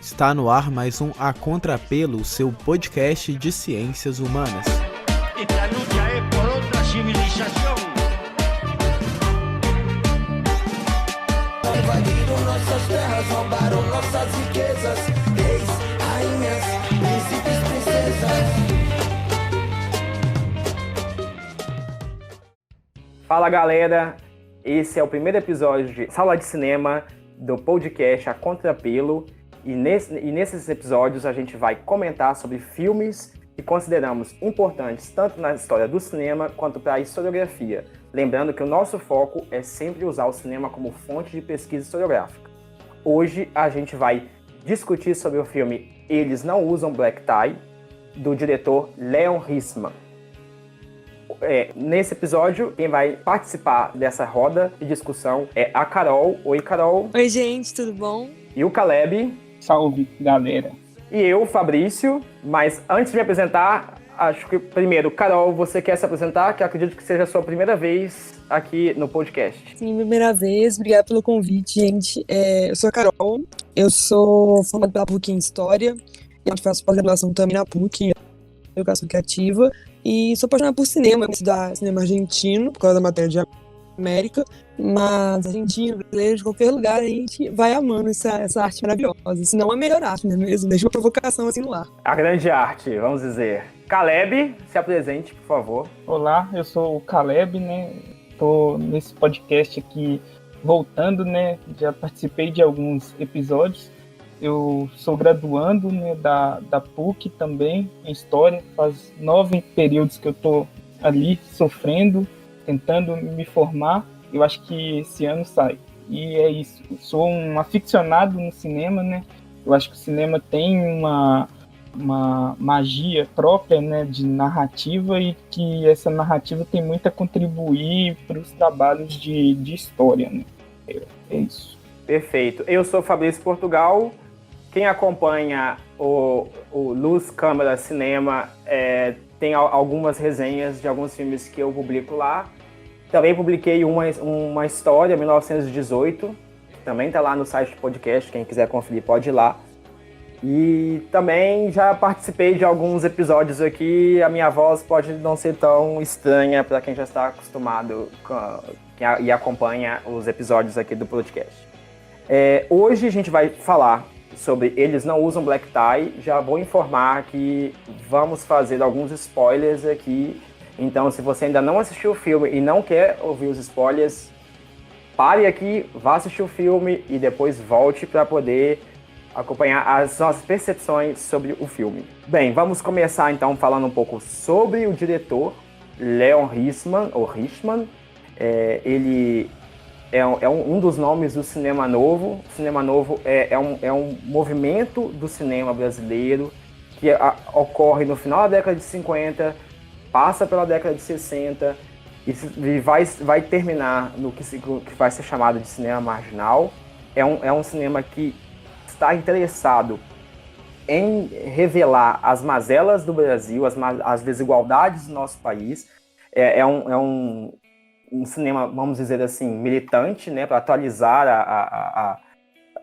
Está no ar mais um A Contrapelo, seu podcast de ciências humanas. Esta lucha es por otra civilización. Invadiram nossas terras, roubaram nossas riquezas. Reis, rainhas, príncipes, princesas. Fala galera, esse é o primeiro episódio de Sala de Cinema do podcast A Contrapelo. E nesses episódios a gente vai comentar sobre filmes que consideramos importantes tanto na história do cinema quanto para a historiografia. Lembrando que o nosso foco é sempre usar o cinema como fonte de pesquisa historiográfica. Hoje a gente vai discutir sobre o filme Eles Não Usam Black Tie, do diretor Leon Risman. Nesse episódio, quem vai participar dessa roda de discussão é a Carol. Oi, Carol. Oi, gente, tudo bom? E o Caleb. Salve, galera. E eu, Fabrício. Mas antes de me apresentar, acho que primeiro, Carol, você quer se apresentar? Que eu acredito que seja a sua primeira vez aqui no podcast. Sim, primeira vez. Obrigada pelo convite, gente. Eu sou a Carol. Eu sou formada pela PUC em História. E eu faço pós-graduação também na PUC em Educação Criativa. E sou apaixonada por cinema, estudar cinema argentino, por causa da matéria de América, mas argentino, brasileiro, de qualquer lugar, a gente vai amando essa arte maravilhosa. Se não a melhor arte, né mesmo? Deixa uma provocação assim no ar. A grande arte, vamos dizer. Caleb, se apresente, por favor. Olá, eu sou o Caleb, né? Tô nesse podcast aqui voltando, né? Já participei de alguns episódios. Eu sou graduando, né, da PUC também, em História. Faz 9 períodos que eu tô ali sofrendo, tentando me formar. Eu acho que esse ano sai. E é isso. Eu sou um aficionado no cinema, né? Eu acho que o cinema tem uma magia própria, né, de narrativa, e que essa narrativa tem muito a contribuir para os trabalhos de história, né? É isso. Perfeito. Eu sou Fabrício Portugal. Quem acompanha o Luz, Câmara, Cinema tem algumas resenhas de alguns filmes que eu publico lá. Também publiquei uma história, 1918, também está lá no site do podcast, quem quiser conferir pode ir lá. E também já participei de alguns episódios aqui, a minha voz pode não ser tão estranha para quem já está acostumado e acompanha os episódios aqui do podcast. Hoje a gente vai falar sobre Eles Não Usam Black Tie. Já vou informar que vamos fazer alguns spoilers aqui. Então, se você ainda não assistiu o filme e não quer ouvir os spoilers, pare aqui, vá assistir o filme e depois volte para poder acompanhar as nossas percepções sobre o filme. Bem, vamos começar então falando um pouco sobre o diretor Leon Risman, ou Risman. Ele é um dos nomes do cinema novo. O cinema novo é um movimento do cinema brasileiro que ocorre no final da década de 50, passa pela década de 60 e vai terminar no que vai ser chamado de cinema marginal. É um cinema que está interessado em revelar as mazelas do Brasil, as desigualdades do nosso país. É um cinema, vamos dizer assim, militante, né, para atualizar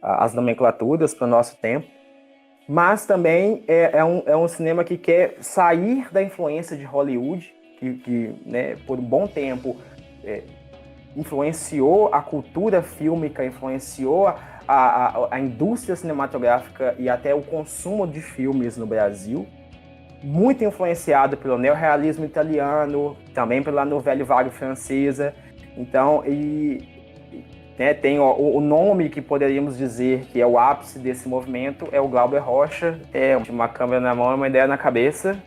as nomenclaturas para o nosso tempo. Mas também é um cinema que quer sair da influência de Hollywood, que né, por um bom tempo influenciou a cultura fílmica, influenciou a indústria cinematográfica e até o consumo de filmes no Brasil. Muito influenciado pelo neorrealismo italiano, também pela Nouvelle Vague francesa. Então, tem o nome que poderíamos dizer que é o ápice desse movimento, é o Glauber Rocha, uma câmera na mão, uma ideia na cabeça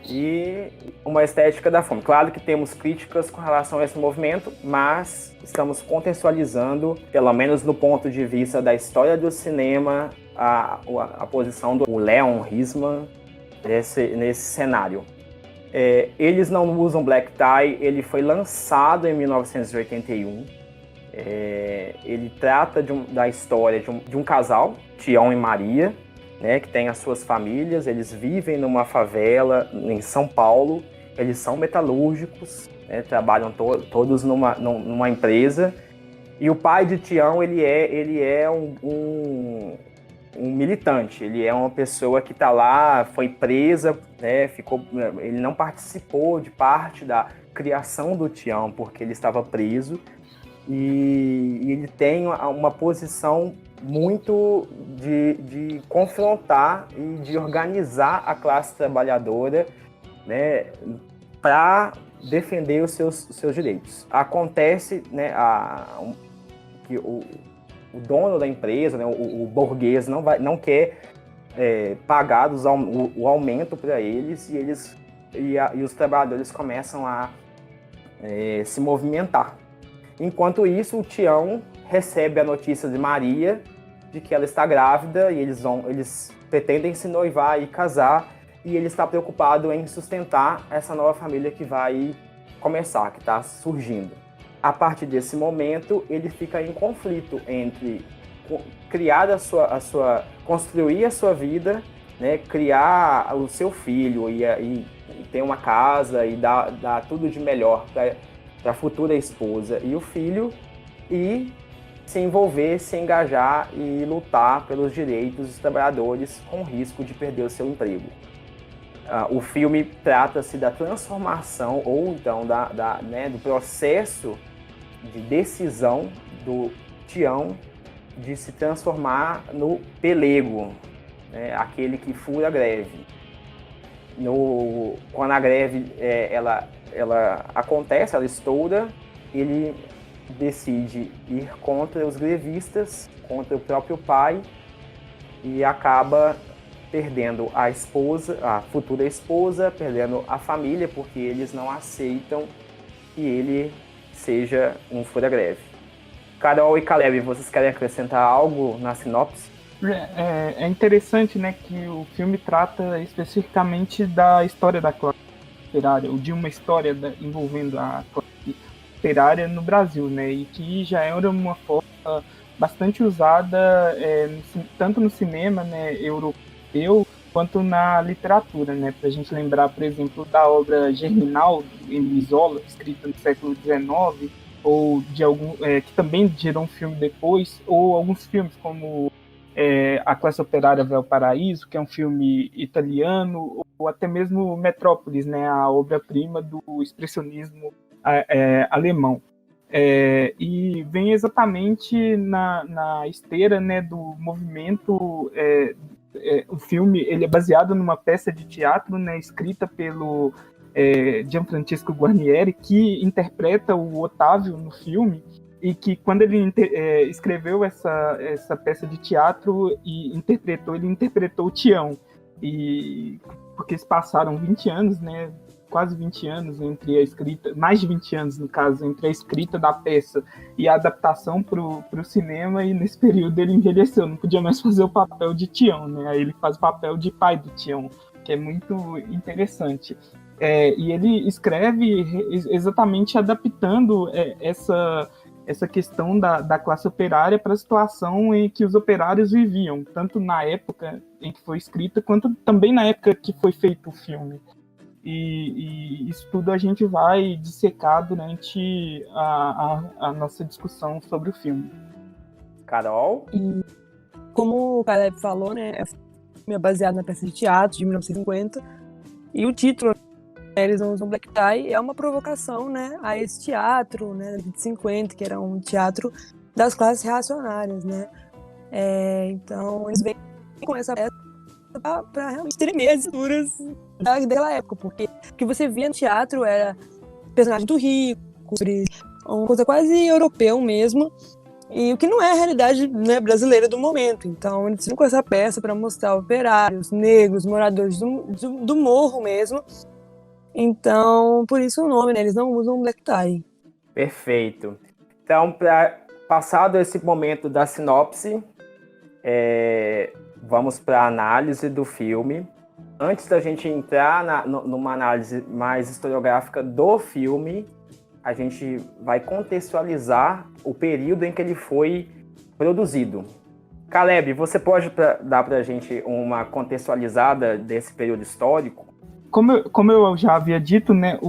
e uma estética da fome. Claro que temos críticas com relação a esse movimento, mas estamos contextualizando, pelo menos no ponto de vista da história do cinema, a posição do Leon Risman nesse cenário. Eles Não Usam Black Tie, ele foi lançado em 1981. Ele trata da história de um casal, Tião e Maria, né, que tem as suas famílias. Eles vivem numa favela em São Paulo. Eles são metalúrgicos, né, trabalham todos numa empresa. E o pai de Tião, ele é um um militante, ele é uma pessoa que está lá, foi presa, né, ele não participou de parte da criação do Tião, porque ele estava preso, e ele tem uma posição muito de confrontar e de organizar a classe trabalhadora, né, para defender os seus direitos. Acontece, né, que o dono da empresa, né, o burguês, não quer pagar o aumento para eles, e os trabalhadores começam a se movimentar. Enquanto isso, o Tião recebe a notícia de Maria de que ela está grávida, e eles pretendem se noivar e casar, e ele está preocupado em sustentar essa nova família que vai começar, que está surgindo. A partir desse momento, ele fica em conflito entre construir a sua vida, né, criar o seu filho e ter uma casa e dar tudo de melhor para a futura esposa e o filho, e se envolver, se engajar e lutar pelos direitos dos trabalhadores com risco de perder o seu emprego. O filme trata-se da transformação, ou então do processo de decisão do Tião de se transformar no pelego, né, aquele que fura a greve. Quando a greve ela acontece, ela estoura, ele decide ir contra os grevistas, contra o próprio pai, e acaba perdendo a futura esposa, perdendo a família, porque eles não aceitam que ele seja um fura-greve. Carol e Caleb, vocês querem acrescentar algo na sinopse? É interessante, né, que o filme trata especificamente da história da classe operária, ou de uma história envolvendo a classe operária no Brasil, né, e que já era uma forma bastante usada tanto no cinema, né, europeu, quanto na literatura, né, para a gente lembrar, por exemplo, da obra Germinal, de Emile Zola, escrita no século XIX, ou de que também gerou um filme depois, ou alguns filmes como A Classe Operária Vai ao Paraíso, que é um filme italiano, ou até mesmo Metrópolis, né, a obra-prima do expressionismo alemão. E vem exatamente na esteira, né, do movimento. O filme ele é baseado numa peça de teatro, né, escrita pelo Gianfrancesco Guarnieri, que interpreta o Otávio no filme, e que quando ele escreveu essa peça de teatro e ele interpretou o Tião, e porque se passaram 20 anos, né, quase 20 anos entre a escrita, mais de 20 anos no caso, entre a escrita da peça e a adaptação para o cinema, e nesse período ele envelheceu, não podia mais fazer o papel de Tião, né, aí ele faz o papel de pai do Tião, que é muito interessante. E ele escreve exatamente adaptando essa questão da classe operária para a situação em que os operários viviam, tanto na época em que foi escrita, quanto também na época que foi feito o filme. E isso tudo a gente vai dissecar durante a nossa discussão sobre o filme. Carol? E como o Caleb falou, né, é um filme baseado na peça de teatro de 1950, e o título, Eles Não Usam Black Tie, é uma provocação, né, a esse teatro, né, de 50, que era um teatro das classes reacionárias, né. Então eles vêm com essa peça para realmente tremer as figuras daquela época, porque o que você via no teatro era personagem do rico, uma coisa quase europeu mesmo, e o que não é a realidade, né, brasileira do momento. Então eles vêm com essa peça para mostrar operários, negros, moradores do morro mesmo. Então, por isso o nome, né, eles não usam black tie. Perfeito. Então, passado esse momento da sinopse, vamos para a análise do filme. Antes da gente entrar numa análise mais historiográfica do filme, a gente vai contextualizar o período em que ele foi produzido. Caleb, você pode dar para a gente uma contextualizada desse período histórico? Como eu já havia dito, né,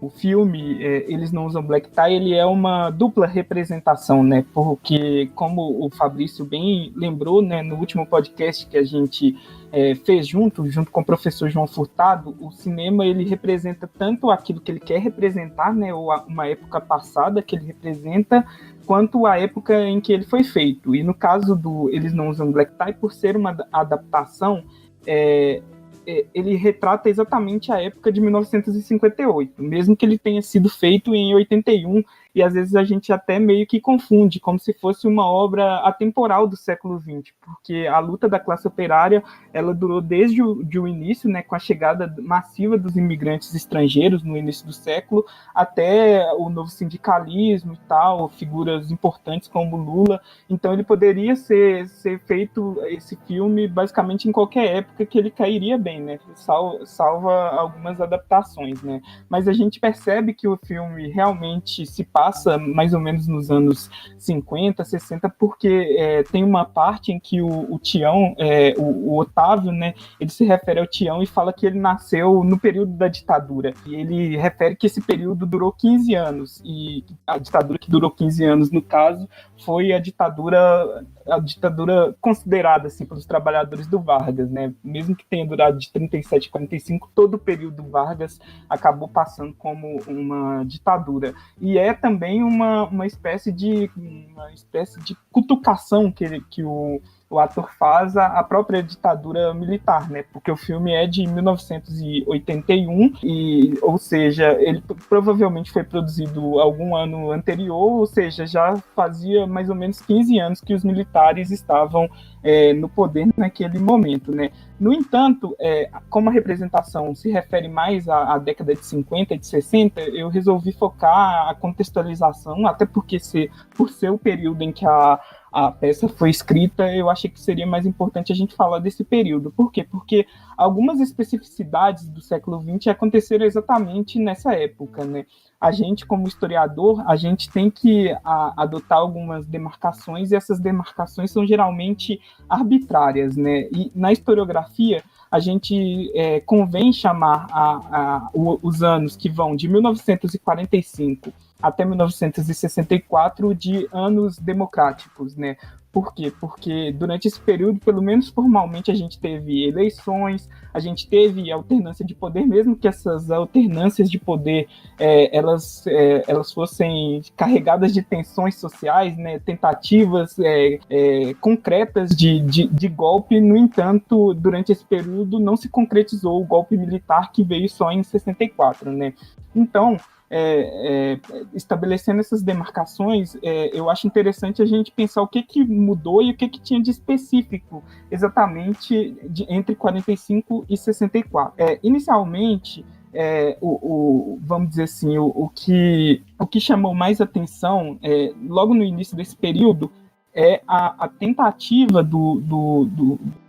o filme Eles Não Usam Black Tie, ele é uma dupla representação, né? Porque, como o Fabrício bem lembrou, né, no último podcast que a gente fez junto com o professor João Furtado, o cinema ele representa tanto aquilo que ele quer representar, né, ou uma época passada que ele representa, quanto a época em que ele foi feito. E no caso do Eles Não Usam Black Tie, por ser uma adaptação, ele retrata exatamente a época de 1958, mesmo que ele tenha sido feito em 81, e às vezes a gente até meio que confunde, como se fosse uma obra atemporal do século XX, porque a luta da classe operária, ela durou desde o início, né, com a chegada massiva dos imigrantes estrangeiros no início do século, até o novo sindicalismo e tal, figuras importantes como Lula. Então ele poderia ser feito, esse filme, basicamente em qualquer época que ele cairia bem, né, salva algumas adaptações, né, mas a gente percebe que o filme realmente se passa mais ou menos nos anos 50, 60, porque tem uma parte em que o Tião, o Otávio, né, ele se refere ao Tião e fala que ele nasceu no período da ditadura, e ele refere que esse período durou 15 anos, e a ditadura que durou 15 anos, no caso, foi a ditadura considerada assim pelos trabalhadores do Vargas, né? Mesmo que tenha durado de 37 a 45, todo o período Vargas acabou passando como uma ditadura. E é também uma espécie de cutucação que o ator faz à própria ditadura militar, né? Porque o filme é de 1981, ou seja, ele provavelmente foi produzido algum ano anterior, ou seja, já fazia mais ou menos 15 anos que os militares estavam no poder naquele momento, né? No entanto, como a representação se refere mais à década de 50 e de 60, eu resolvi focar a contextualização, até porque por ser o período em que a peça foi escrita, eu achei que seria mais importante a gente falar desse período. Por quê? Porque algumas especificidades do século XX aconteceram exatamente nessa época, né? A gente, como historiador, a gente tem que adotar algumas demarcações, e essas demarcações são geralmente arbitrárias, né? E na historiografia, a gente convém chamar os anos que vão de 1945 até 1964 de anos democráticos, né? Por quê? Porque durante esse período, pelo menos formalmente, a gente teve eleições, a gente teve alternância de poder, mesmo que essas alternâncias de poder elas fossem carregadas de tensões sociais, né, tentativas concretas de golpe. No entanto, durante esse período não se concretizou o golpe militar, que veio só em 64, né? Então, estabelecendo essas demarcações, eu acho interessante a gente pensar o que mudou e o que tinha de específico exatamente entre 45 e 64. Inicialmente, vamos dizer assim, o que chamou mais atenção logo no início desse período é a tentativa do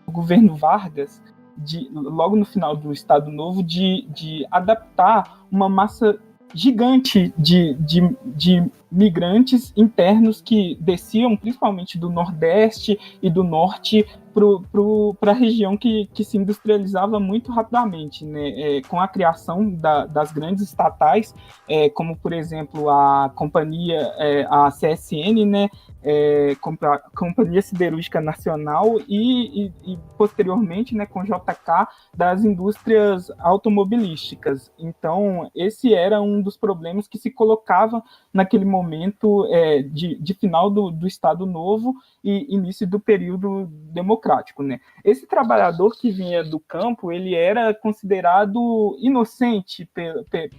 governo Vargas, logo no final do Estado Novo, de adaptar uma massa gigante de migrantes internos que desciam principalmente do Nordeste e do Norte para a região que se industrializava muito rapidamente, né? Com a criação das grandes estatais, como, por exemplo, a companhia, a CSN, né? Companhia Siderúrgica Nacional, e posteriormente, né, com JK, das indústrias automobilísticas. Então, esse era um dos problemas que se colocava naquele momento de final do Estado Novo e início do período democrático, né? Esse trabalhador que vinha do campo, ele era considerado inocente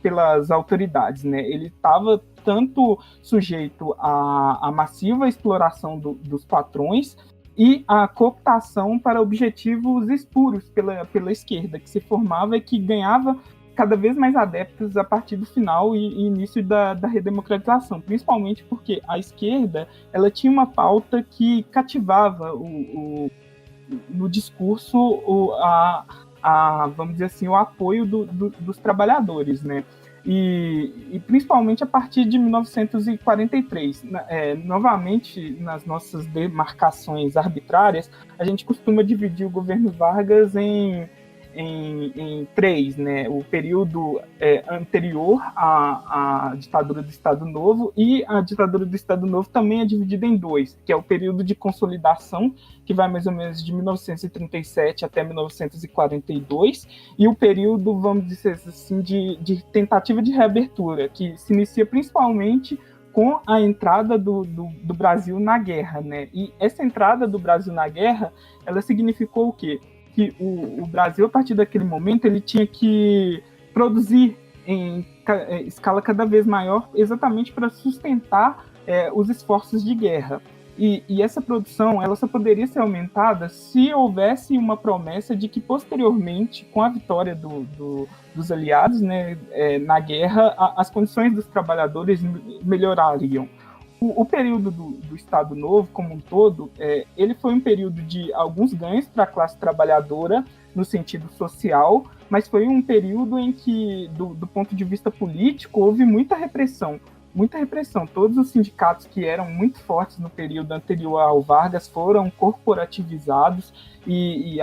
pelas autoridades, né? Ele estava tanto sujeito à massiva exploração dos patrões e à cooptação para objetivos espúrios pela esquerda, que se formava e que ganhava cada vez mais adeptos a partir do final e início da redemocratização, principalmente porque a esquerda ela tinha uma pauta que cativava no discurso vamos dizer assim, o apoio dos trabalhadores, né? E principalmente a partir de 1943. Novamente, nas nossas demarcações arbitrárias, a gente costuma dividir o governo Vargas em em três, né? O período anterior à ditadura do Estado Novo, e a ditadura do Estado Novo também é dividida em dois, que é o período de consolidação, que vai mais ou menos de 1937 até 1942, e o período, vamos dizer assim, de tentativa de reabertura, que se inicia principalmente com a entrada do Brasil na guerra, né? E essa entrada do Brasil na guerra, ela significou o quê? Que o Brasil, a partir daquele momento, ele tinha que produzir em escala cada vez maior, exatamente para sustentar os esforços de guerra. E essa produção, ela só poderia ser aumentada se houvesse uma promessa de que, posteriormente, com a vitória dos aliados, né, na guerra, as condições dos trabalhadores melhorariam. O período do Estado Novo, como um todo, ele foi um período de alguns ganhos para a classe trabalhadora, no sentido social, mas foi um período em que, do ponto de vista político, houve muita repressão. Todos os sindicatos que eram muito fortes no período anterior ao Vargas foram corporativizados e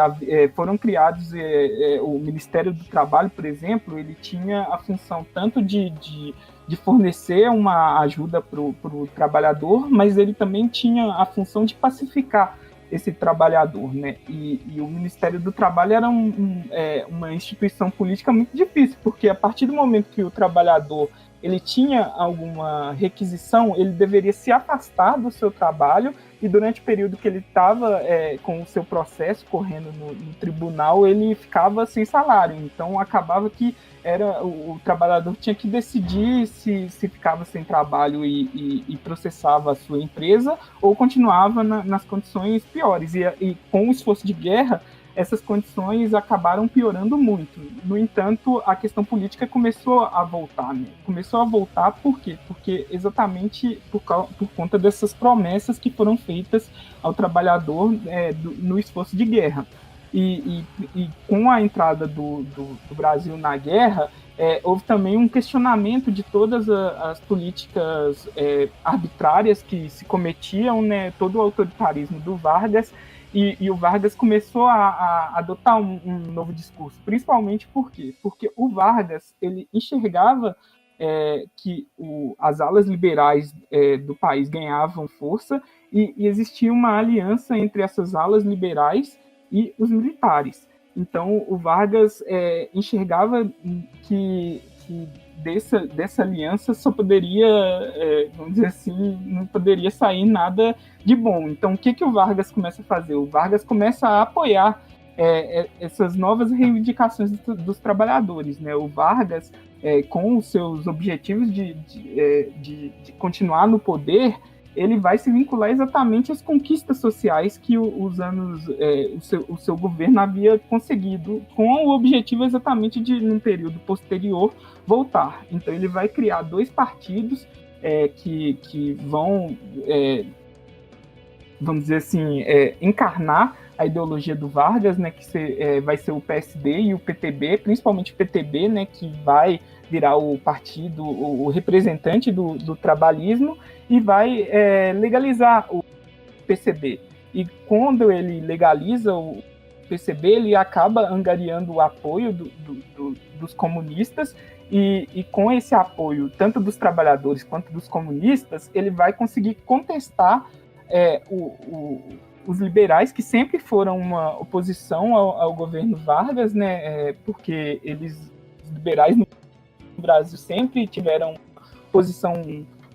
foram criados. O Ministério do Trabalho, por exemplo, ele tinha a função tanto de fornecer uma ajuda para o trabalhador, mas ele também tinha a função de pacificar esse trabalhador, né? E o Ministério do Trabalho era uma instituição política muito difícil, porque a partir do momento que o trabalhador ele tinha alguma requisição, ele deveria se afastar do seu trabalho, e durante o período que ele estava com o seu processo correndo no tribunal, ele ficava sem salário. Então acabava que o trabalhador tinha que decidir se ficava sem trabalho e processava a sua empresa, ou continuava nas condições piores. E com o esforço de guerra, essas condições acabaram piorando muito. No entanto, a questão política começou a voltar, né? Começou a voltar por quê? Porque exatamente por conta dessas promessas que foram feitas ao trabalhador no esforço de guerra. E com a entrada do Brasil na guerra, houve também um questionamento de todas as políticas arbitrárias que se cometiam, né? Todo o autoritarismo do Vargas. E o Vargas começou a adotar um novo discurso, principalmente por quê? Porque o Vargas ele enxergava que as alas liberais do país ganhavam força e existia uma aliança entre essas alas liberais e os militares. Então, o Vargas enxergava que dessa aliança só poderia, vamos dizer assim, não poderia sair nada de bom. Então, o que o Vargas começa a fazer? O Vargas começa a apoiar essas novas reivindicações dos trabalhadores, né? O Vargas, com os seus objetivos de continuar no poder, ele vai se vincular exatamente às conquistas sociais que o seu governo havia conseguido, com o objetivo exatamente de, num período posterior, voltar. Então ele vai criar dois partidos que vão, vamos dizer assim, encarnar a ideologia do Vargas, né, que vai ser o PSD e o PTB, principalmente o PTB, né, que vai virar o partido, o representante do trabalhismo, e vai legalizar o PCB. E quando ele legaliza o PCB, ele acaba angariando o apoio dos comunistas, e com esse apoio, tanto dos trabalhadores quanto dos comunistas, ele vai conseguir contestar os liberais, que sempre foram uma oposição ao governo Vargas, né, porque os liberais no Brasil sempre tiveram posição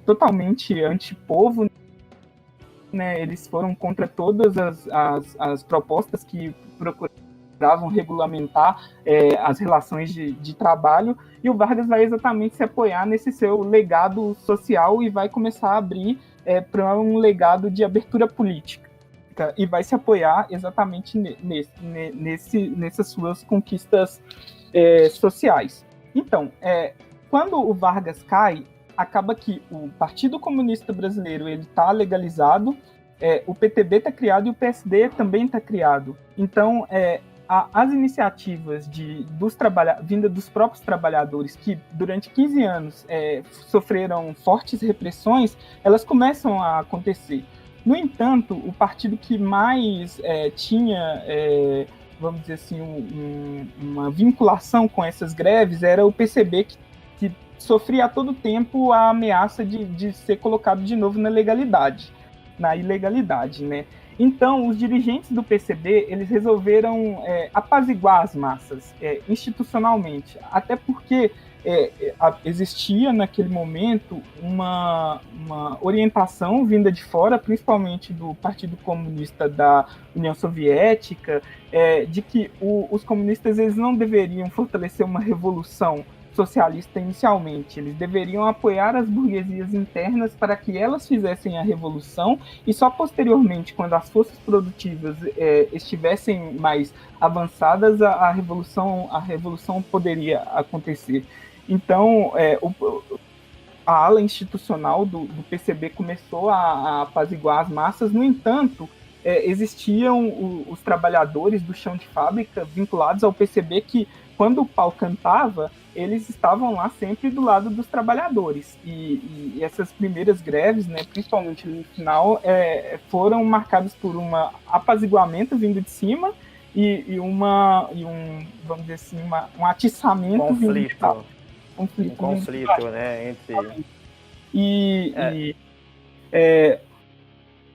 totalmente antipovo, né? Eles foram contra todas as propostas que procuravam regulamentar as relações de trabalho, e o Vargas vai exatamente se apoiar nesse seu legado social e vai começar a abrir para um legado de abertura política, e vai se apoiar exatamente nessas suas conquistas sociais. Então, quando o Vargas cai, acaba que o Partido Comunista Brasileiro está legalizado, o PTB está criado e o PSD também está criado. Então, as iniciativas vindas dos próprios trabalhadores, que durante 15 anos sofreram fortes repressões, elas começam a acontecer. No entanto, o partido que mais tinha vamos dizer assim, uma vinculação com essas greves era o PCB que sofria a todo tempo a ameaça de ser colocado de novo na ilegalidade, né? Então, os dirigentes do PCB, eles resolveram apaziguar as massas institucionalmente, até porque existia naquele momento uma orientação vinda de fora, principalmente do Partido Comunista da União Soviética, de que os comunistas eles não deveriam fortalecer uma revolução socialista inicialmente, eles deveriam apoiar as burguesias internas para que elas fizessem a revolução e só posteriormente, quando as forças produtivas estivessem mais avançadas, a revolução poderia acontecer. Então, a ala institucional do PCB começou a apaziguar as massas. No entanto, existiam os trabalhadores do chão de fábrica vinculados ao PCB que, quando o pau cantava, eles estavam lá sempre do lado dos trabalhadores. E essas primeiras greves, né, principalmente no final, foram marcadas por um apaziguamento vindo de cima e um, vamos dizer assim, um atiçamento vindo de baixo. Conflito, né, entre...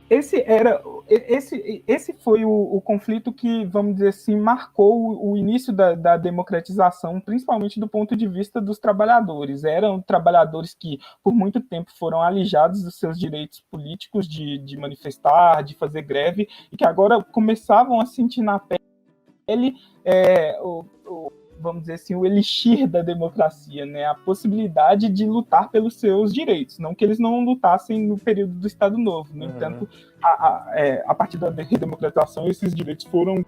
Esse foi o conflito que, vamos dizer assim, marcou o início da democratização, principalmente do ponto de vista dos trabalhadores. Eram trabalhadores que, por muito tempo, foram alijados dos seus direitos políticos de manifestar, de fazer greve, e que agora começavam a sentir na pele vamos dizer assim, o elixir da democracia, né? A possibilidade de lutar pelos seus direitos, não que eles não lutassem no período do Estado Novo. No entanto, a partir da redemocratização, esses direitos foram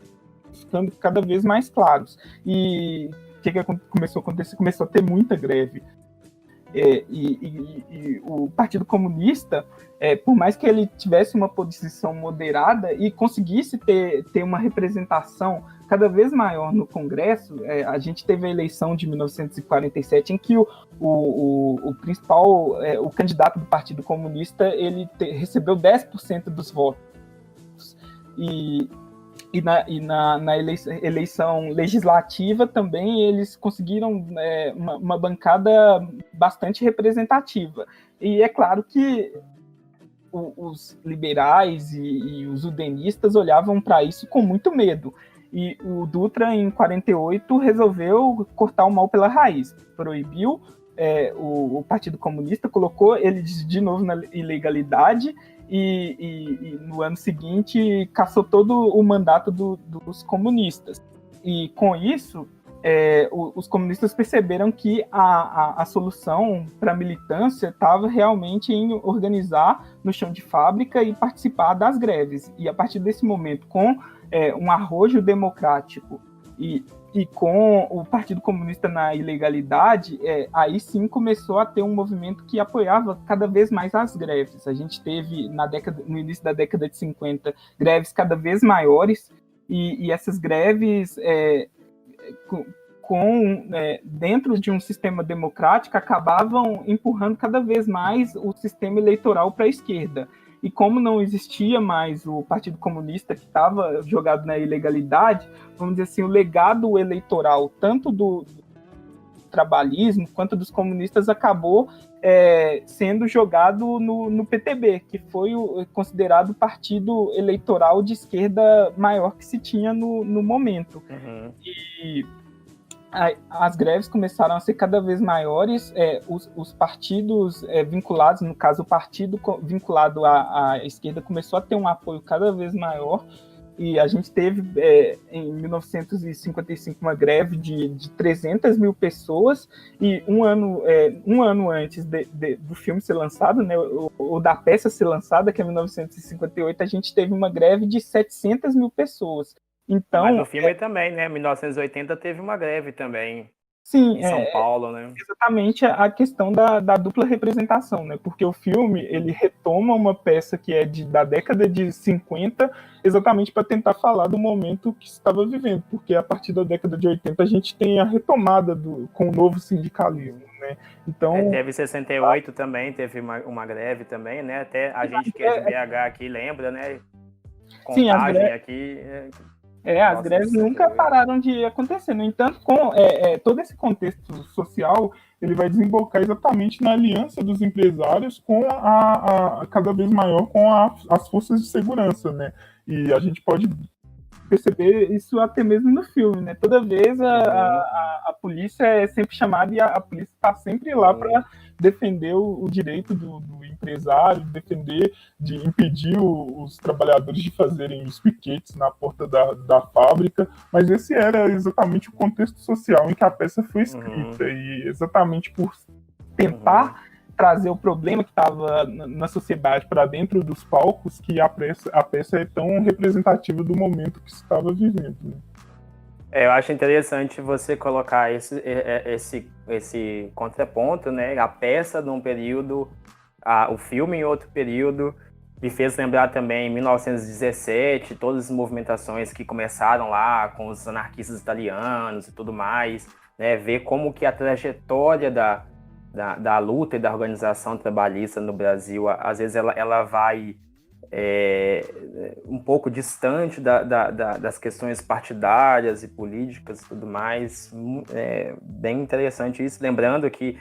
ficando cada vez mais claros. E o que começou a acontecer? Começou a ter muita greve. E o Partido Comunista, por mais que ele tivesse uma posição moderada e conseguisse ter uma representação cada vez maior no Congresso, a gente teve a eleição de 1947 em que o principal, o candidato do Partido Comunista, ele recebeu 10% dos votos. E na eleição legislativa também eles conseguiram uma bancada bastante representativa. E é claro que os liberais e os udenistas olhavam para isso com muito medo. E o Dutra, em 48, resolveu cortar o mal pela raiz. Proibiu o Partido Comunista, colocou ele de novo na ilegalidade e no ano seguinte cassou todo o mandato dos comunistas. E com isso, os comunistas perceberam que a solução para a militância estava realmente em organizar no chão de fábrica e participar das greves. E a partir desse momento, com um arrojo democrático e com o Partido Comunista na ilegalidade, aí sim começou a ter um movimento que apoiava cada vez mais as greves. A gente teve, no início da década de 50, greves cada vez maiores, e essas greves, dentro de um sistema democrático, acabavam empurrando cada vez mais o sistema eleitoral para a esquerda. E como não existia mais o Partido Comunista, que estava jogado na ilegalidade, vamos dizer assim, o legado eleitoral, tanto do trabalhismo quanto dos comunistas, acabou sendo jogado no PTB, que foi considerado o partido eleitoral de esquerda maior que se tinha no momento. Uhum. E as greves começaram a ser cada vez maiores, os partidos vinculados, no caso o partido vinculado à esquerda começou a ter um apoio cada vez maior, e a gente teve em 1955 uma greve de 300 mil pessoas, e um ano antes do filme ser lançado, né, ou da peça ser lançada, que é 1958, a gente teve uma greve de 700 mil pessoas. Então, mas no filme também, né? 1980 teve uma greve também. Sim, em São Paulo, né? Exatamente a questão da dupla representação, né? Porque o filme, ele retoma uma peça que é da década de 50, exatamente para tentar falar do momento que se estava vivendo, porque a partir da década de 80 a gente tem a retomada com o novo sindicalismo, né? Então, teve 68 também, teve uma greve também, né? Até a gente que é de BH aqui lembra, né? Contagem aqui... As Nossa, greves isso é nunca doido. pararam de acontecer. No entanto, com todo esse contexto social, ele vai desembocar exatamente na aliança dos empresários com cada vez maior com as forças de segurança, né? E a gente pode perceber isso até mesmo no filme, né? Toda vez a polícia é sempre chamada e a polícia está sempre lá para defender o direito do empresário, de impedir os trabalhadores de fazerem os piquetes na porta da fábrica, mas esse era exatamente o contexto social em que a peça foi escrita, e exatamente por tentar trazer o problema que estava na sociedade para dentro dos palcos que a peça é tão representativa do momento que se estava vivendo. Né? Eu acho interessante você colocar esse contraponto, né? A peça num período, o filme em outro período. Me fez lembrar também 1917, todas as movimentações que começaram lá com os anarquistas italianos e tudo mais, né? Ver como que a trajetória da luta e da organização trabalhista no Brasil, às vezes ela vai um pouco distante das questões partidárias e políticas e tudo mais. É bem interessante isso, lembrando que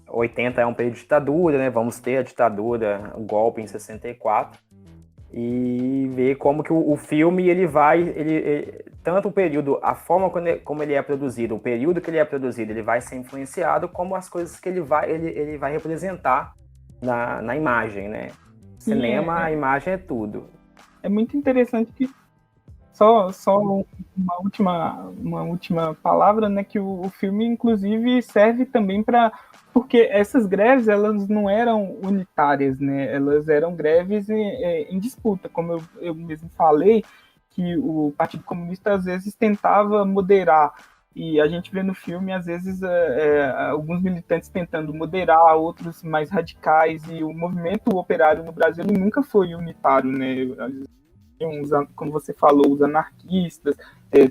80 é um período de ditadura, né? Vamos ter a ditadura, o golpe em 64, e ver como que o filme tanto o período, a forma como ele é produzido, o período que ele é produzido, ele vai ser influenciado, como as coisas que ele vai representar na imagem, né? Cinema, a imagem é tudo. É muito interessante que só uma última palavra, né? Que o filme, inclusive, serve também para... Porque essas greves, elas não eram unitárias, né? Elas eram greves em disputa, como eu mesmo falei, que o Partido Comunista, às vezes, tentava moderar. E a gente vê no filme, às vezes, alguns militantes tentando moderar, outros mais radicais, e o movimento operário no Brasil ele nunca foi unitário, né? Como você falou, os anarquistas,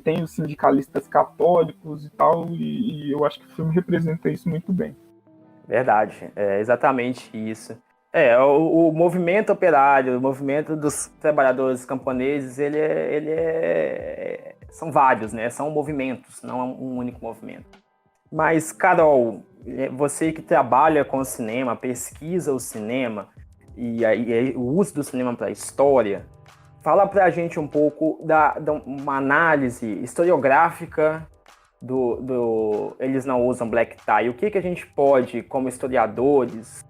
tem os sindicalistas católicos e tal, e eu acho que o filme representa isso muito bem. Verdade, é exatamente isso. O movimento operário, o movimento dos trabalhadores camponeses, são vários, né? São movimentos, não é um único movimento. Mas, Carol, você que trabalha com o cinema, pesquisa o cinema e o uso do cinema para a história, fala pra gente um pouco de uma análise historiográfica eles não usam black tie. O que a gente pode, como historiadores,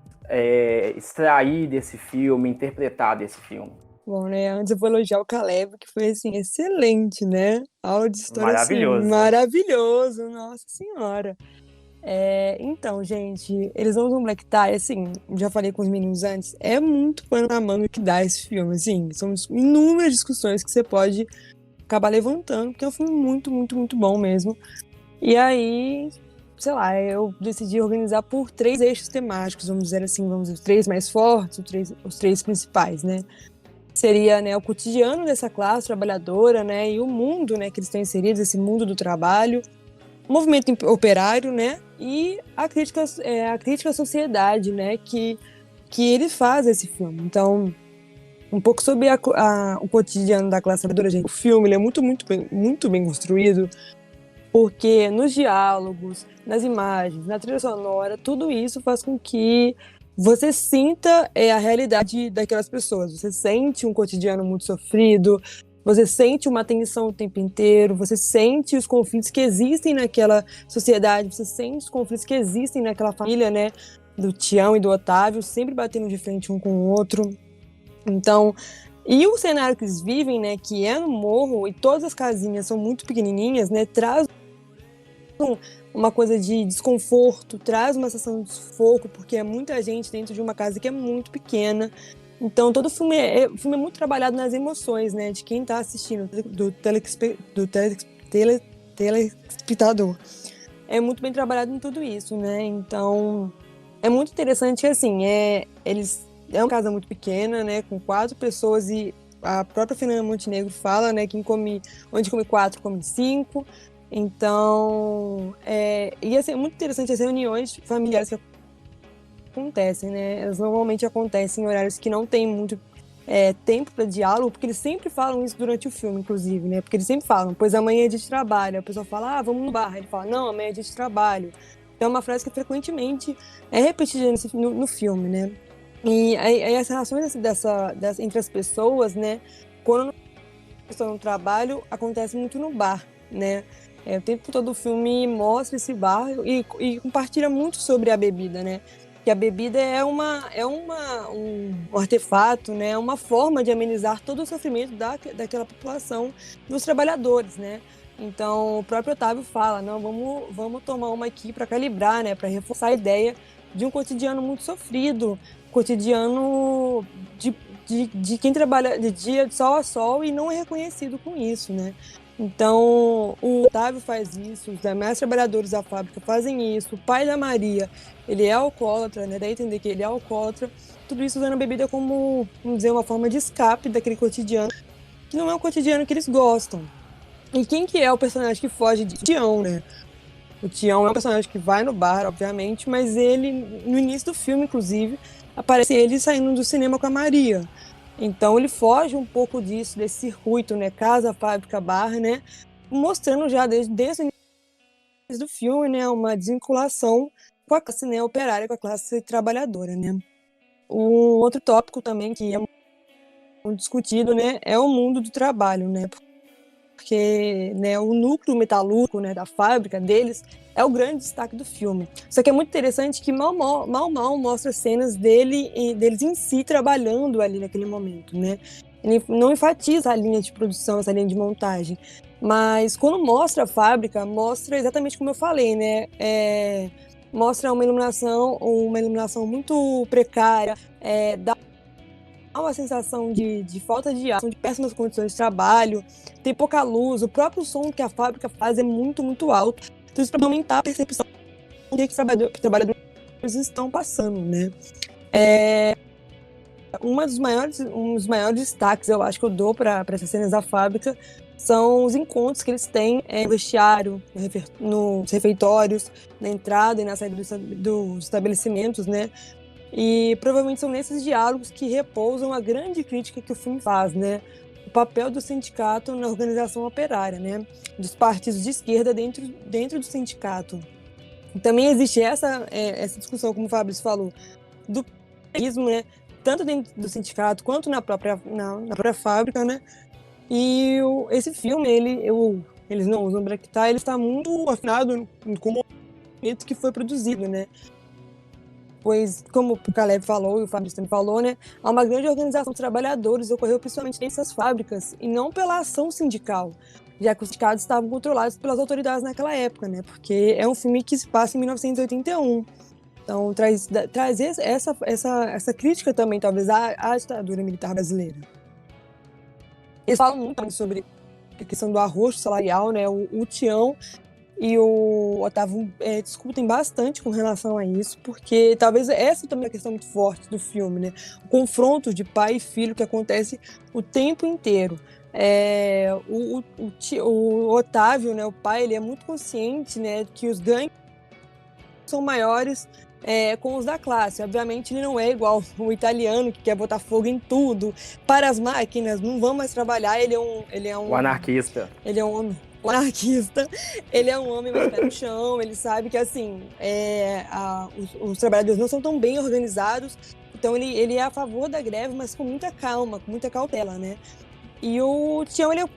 extrair desse filme, interpretar desse filme? Bom, né, antes eu vou elogiar o Caleb, que foi, assim, excelente, né? Aula de história, Maravilhoso. assim, maravilhoso, nossa senhora. Então, gente, eles não usam black tie, assim, já falei com os meninos antes, é muito pano na manga que dá esse filme, assim, são inúmeras discussões que você pode acabar levantando, porque é um filme muito, muito, muito bom mesmo. E aí, sei lá, eu decidi organizar por 3 eixos temáticos, vamos dizer assim, os 3 mais fortes, os 3 principais, né? Seria, né, o cotidiano dessa classe trabalhadora, né, e o mundo, né, que eles estão inseridos, esse mundo do trabalho, o movimento operário, né, e a crítica à sociedade, né, que ele faz esse filme. Então, um pouco sobre o cotidiano da classe trabalhadora, gente. O filme ele é muito, muito, muito bem construído, porque nos diálogos, nas imagens, na trilha sonora, tudo isso faz com que você sinta a realidade daquelas pessoas. Você sente um cotidiano muito sofrido, você sente uma tensão o tempo inteiro, você sente os conflitos que existem naquela sociedade, você sente os conflitos que existem naquela família, né, do Tião e do Otávio, sempre batendo de frente um com o outro. Então, e o cenário que eles vivem, né, que é no morro, e todas as casinhas são muito pequenininhas, né, traz uma coisa de desconforto, traz uma sensação de sufoco, porque é muita gente dentro de uma casa que é muito pequena. Então, todo o filme é muito trabalhado nas emoções, né, de quem está assistindo, do telespectador. É muito bem trabalhado em tudo isso, né, então é muito interessante que, assim, é uma casa muito pequena, né, com 4 pessoas, e a própria Fernanda Montenegro fala, né, que onde come 4, come 5. Então, e assim, é muito interessante as reuniões familiares que acontecem, né, elas normalmente acontecem em horários que não tem muito tempo para diálogo, porque eles sempre falam isso durante o filme, inclusive, né? Porque eles sempre falam, pois amanhã é dia de trabalho. A pessoa fala, vamos no bar. Ele fala, não, amanhã é dia de trabalho. Então é uma frase que frequentemente é repetida no filme, né? E aí as relações entre as pessoas, né? Quando estão no trabalho, acontece muito no bar, né? O tempo todo o filme mostra esse bar e compartilha muito sobre a bebida, né? Que a bebida é um artefato, né? Uma forma de amenizar todo o sofrimento daquela população dos trabalhadores, né? Então, o próprio Otávio fala, não, vamos tomar uma aqui para calibrar, né? Para reforçar a ideia de um cotidiano muito sofrido, cotidiano de quem trabalha de dia de sol a sol e não é reconhecido com isso, né? Então, o Otávio faz isso, os demais trabalhadores da fábrica fazem isso, o pai da Maria, ele é alcoólatra, né? Dá a entender que ele é alcoólatra, tudo isso usando a bebida como, vamos dizer, uma forma de escape daquele cotidiano, que não é um cotidiano que eles gostam. E quem que é o personagem que foge disso? O Tião, né? O Tião é um personagem que vai no bar, obviamente, mas ele, no início do filme, inclusive, aparece ele saindo do cinema com a Maria. Então ele foge um pouco disso, desse circuito, né? Casa, fábrica, bar, né? Mostrando já desde o início do filme, né? Uma desvinculação com a classe, né, operária, com a classe trabalhadora, né? Um outro tópico também que é muito discutido, né? É o mundo do trabalho, né? Porque, né, o núcleo metalúrgico, né, da fábrica deles é o grande destaque do filme. Só que é muito interessante que mal mostra cenas deles em si trabalhando ali naquele momento, né? Ele não enfatiza a linha de produção, essa linha de montagem. Mas quando mostra a fábrica, mostra exatamente como eu falei, né? Mostra uma iluminação muito precária, dá uma sensação de falta de ar, de péssimas condições de trabalho, tem pouca luz, o próprio som que a fábrica faz é muito, muito alto. Então isso para aumentar a percepção do que os trabalhadores estão passando, né? Um dos maiores destaques, eu acho que eu dou para essas cenas da fábrica são os encontros que eles têm no vestiário, nos refeitórios, na entrada e na saída dos estabelecimentos, né? E provavelmente são nesses diálogos que repousam a grande crítica que o filme faz, né? O papel do sindicato na organização operária, né? Dos partidos de esquerda dentro do sindicato. E também existe essa discussão, como o Fabrício falou, do paísmo, né? Tanto dentro do sindicato quanto na própria fábrica, né? E esse filme, eles não usam Brechtal, ele está muito afinado com o momento que foi produzido, né? Pois, como o Caleb falou e o Fabrício também falou, né, há uma grande organização de trabalhadores ocorreu principalmente nessas fábricas e não pela ação sindical, já que os sindicatos estavam controlados pelas autoridades naquela época, né, porque é um filme que se passa em 1981. Então, traz essa crítica também, talvez, à ditadura militar brasileira. Eles falam muito também sobre a questão do arrocho salarial, né, o Tião e o Otávio discutem bastante com relação a isso, porque talvez essa também é uma questão muito forte do filme, né? O confronto de pai e filho que acontece o tempo inteiro. O Otávio, né, o pai, ele é muito consciente, né, que os ganhos são maiores com os da classe. Obviamente ele não é igual o italiano, que quer botar fogo em tudo. Para as máquinas, não vão mais trabalhar, ele é um... O anarquista. Ele é um homem... O anarquista, ele é um homem mais pé no chão, ele sabe que, assim, os trabalhadores não são tão bem organizados, então ele é a favor da greve, mas com muita calma, com muita cautela, né? E o Tião, ele é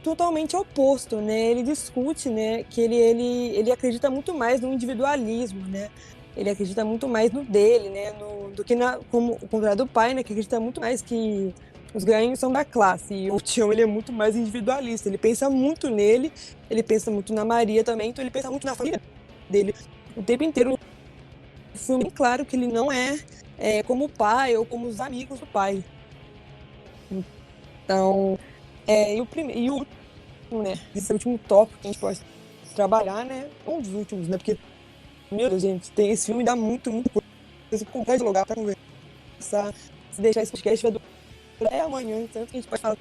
totalmente oposto, né? Ele discute, né, que ele acredita muito mais no individualismo, né? Ele acredita muito mais no dele, né? Do que como o contrário do pai, né? Que acredita muito mais que os ganhos são da classe. E o Tião, ele é muito mais individualista. Ele pensa muito nele, ele pensa muito na Maria também, então ele pensa muito na família dele. O tempo inteiro, o filme é claro que ele não é como o pai ou como os amigos do pai. Então, e o último, né? Esse último tópico que a gente pode trabalhar, né? Um dos últimos, né? Porque, meu Deus, gente, esse filme dá muito coisa com qualquer lugar para conversar. Se deixar esse podcast, vai amanhã, tanto que a gente pode falar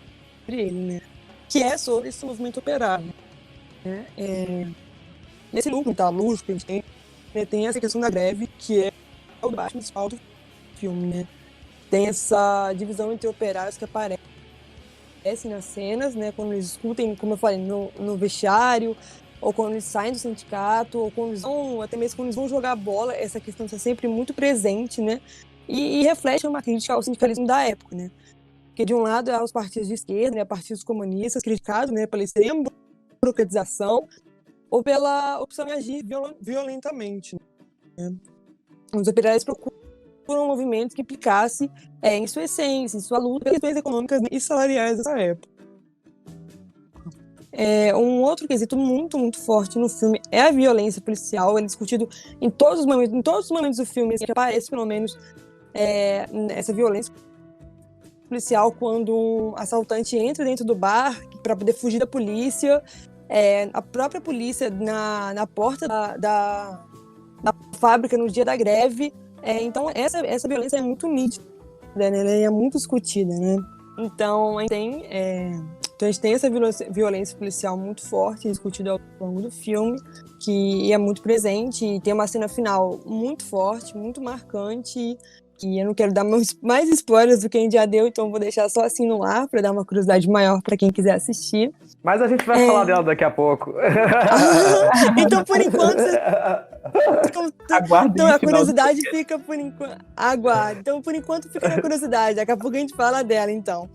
sobre ele, né? Que é sobre esse movimento operário. Né? Nesse núcleo metalúrgico que a gente tem, né, tem essa questão da greve, que é o debate principal do filme, né? Tem essa divisão entre operários que aparecem nas cenas, né? Quando eles discutem, como eu falei, no vestiário, ou quando eles saem do sindicato, ou quando eles vão, até mesmo quando eles vão jogar bola, essa questão está sempre muito presente, né? E reflete uma crítica ao sindicalismo da época, né? Porque de um lado há os partidos de esquerda, né, partidos comunistas criticados, né, pela extrema burocratização ou pela opção de agir violentamente, né? Os operários procuram um movimento que implicasse em sua essência, em sua luta pelas questões econômicas e salariais dessa época. Um outro quesito muito, muito forte no filme é a violência policial. Ele é discutido em todos os momentos do filme, que aparece pelo menos essa violência policial quando um assaltante entra dentro do bar para poder fugir da polícia, a própria polícia na porta da fábrica no dia da greve. Então essa violência é muito nítida, né? Ela é muito discutida, né? Então a gente tem essa violência policial muito forte, discutida ao longo do filme, que é muito presente, e tem uma cena final muito forte, muito marcante, que eu não quero dar mais spoilers do que a gente já deu, então vou deixar só assim no ar, para dar uma curiosidade maior para quem quiser assistir. Mas a gente vai falar dela daqui a pouco. Então, por enquanto... Aguardem, então, a curiosidade fica por enquanto... Aguarde. Então, por enquanto, fica na curiosidade. Daqui a pouco a gente fala dela, então.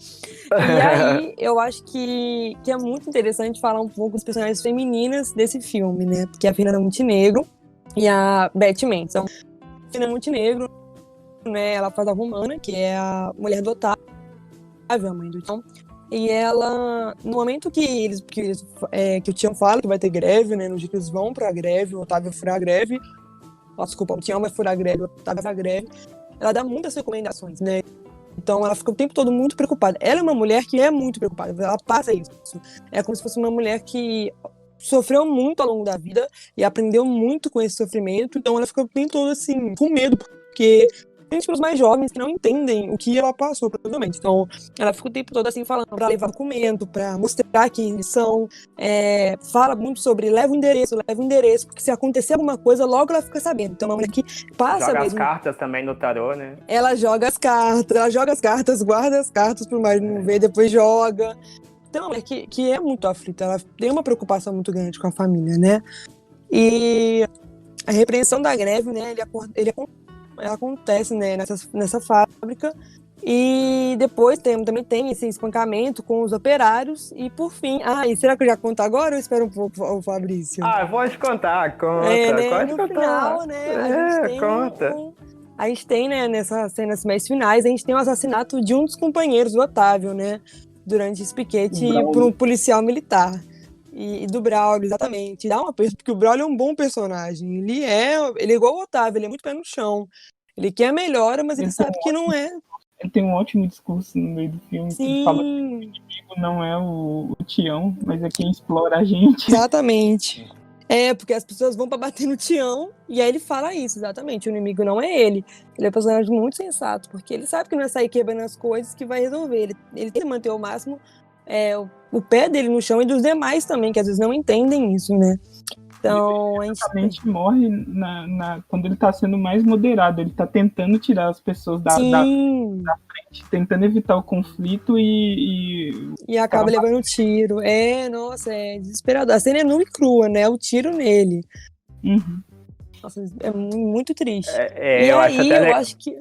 E aí, eu acho que é muito interessante falar um pouco dos personagens femininas desse filme, né? Porque é a Fernanda Montenegro e a Beth Mendes. Então, a Fernanda Montenegro, né, ela faz a Romana, que é a mulher do Otávio, a mãe do Tião. E ela, no momento que o Tião fala que vai ter greve, né, no dia que eles vão pra greve, o Otávio vai furar a greve, o Tião vai furar a greve, o Otávio vai furar a greve, ela dá muitas recomendações, né? Então ela fica o tempo todo muito preocupada. Ela é uma mulher que é muito preocupada, ela passa isso. É como se fosse uma mulher que sofreu muito ao longo da vida e aprendeu muito com esse sofrimento, então ela fica o tempo todo assim, com medo, porque principalmente os mais jovens que não entendem o que ela passou, provavelmente. Então, ela fica o tempo todo assim falando para levar documento, para mostrar quem eles são, fala muito sobre leva o endereço, porque se acontecer alguma coisa, logo ela fica sabendo. Então, é uma mulher que passa joga mesmo. As cartas também no tarô, né? Ela joga as cartas, guarda as cartas pro marido não ver, depois joga. Então, é uma mulher que é muito aflita, ela tem uma preocupação muito grande com a família, né? E a repreensão da greve, né, ela acontece, né, nessa fábrica, e depois também tem esse espancamento com os operários, e por fim... e será que eu já conto agora ou eu espero um pouco o Fabrício? Pode contar, conta, né, pode no contar. Final, né, Conta. A gente tem, né, nessas cenas mais finais, a gente tem o assassinato de um dos companheiros do Otávio, né, durante esse piquete por um policial militar. E do Braulio, exatamente. Dá uma perda, porque o Braulio é um bom personagem. Ele é igual o Otávio, ele é muito pé no chão. Ele quer a melhora, mas ele sabe que não é. Ele tem um ótimo discurso no meio do filme. Sim. Que fala que o inimigo não é o Tião, mas é quem explora a gente. Exatamente. Porque as pessoas vão pra bater no Tião, e aí ele fala isso, exatamente. O inimigo não é ele. Ele é um personagem muito sensato, porque ele sabe que não é sair quebrando as coisas que vai resolver. Ele tem que manter ao máximo o pé dele no chão e dos demais também, que às vezes não entendem isso, né? Então, ele morre quando ele tá sendo mais moderado. Ele tá tentando tirar as pessoas da frente, tentando evitar o conflito e acaba levando um tiro. Nossa, é desesperador. A cena é nua e crua, né? O tiro nele. Uhum. Nossa, é muito triste. Eu acho que...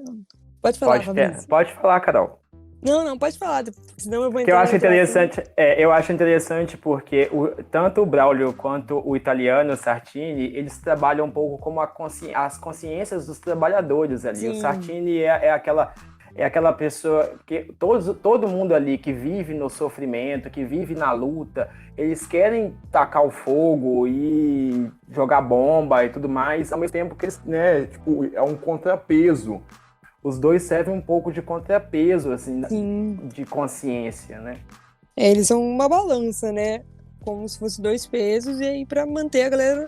Pode falar, Fabrício. Pode falar, Carol. Não, pode falar, senão eu vou entrar. Que eu acho interessante, eu acho interessante porque tanto o Braulio quanto o italiano, o Sartini, eles trabalham um pouco como as consciências dos trabalhadores ali. Sim. O Sartini é aquela pessoa que todo mundo ali que vive no sofrimento, que vive na luta, eles querem tacar o fogo e jogar bomba e tudo mais, ao mesmo tempo que eles, né, tipo, é um contrapeso. Os dois servem um pouco de contrapeso, assim, de consciência, né? Eles são uma balança, né? Como se fossem dois pesos, e aí pra manter a galera,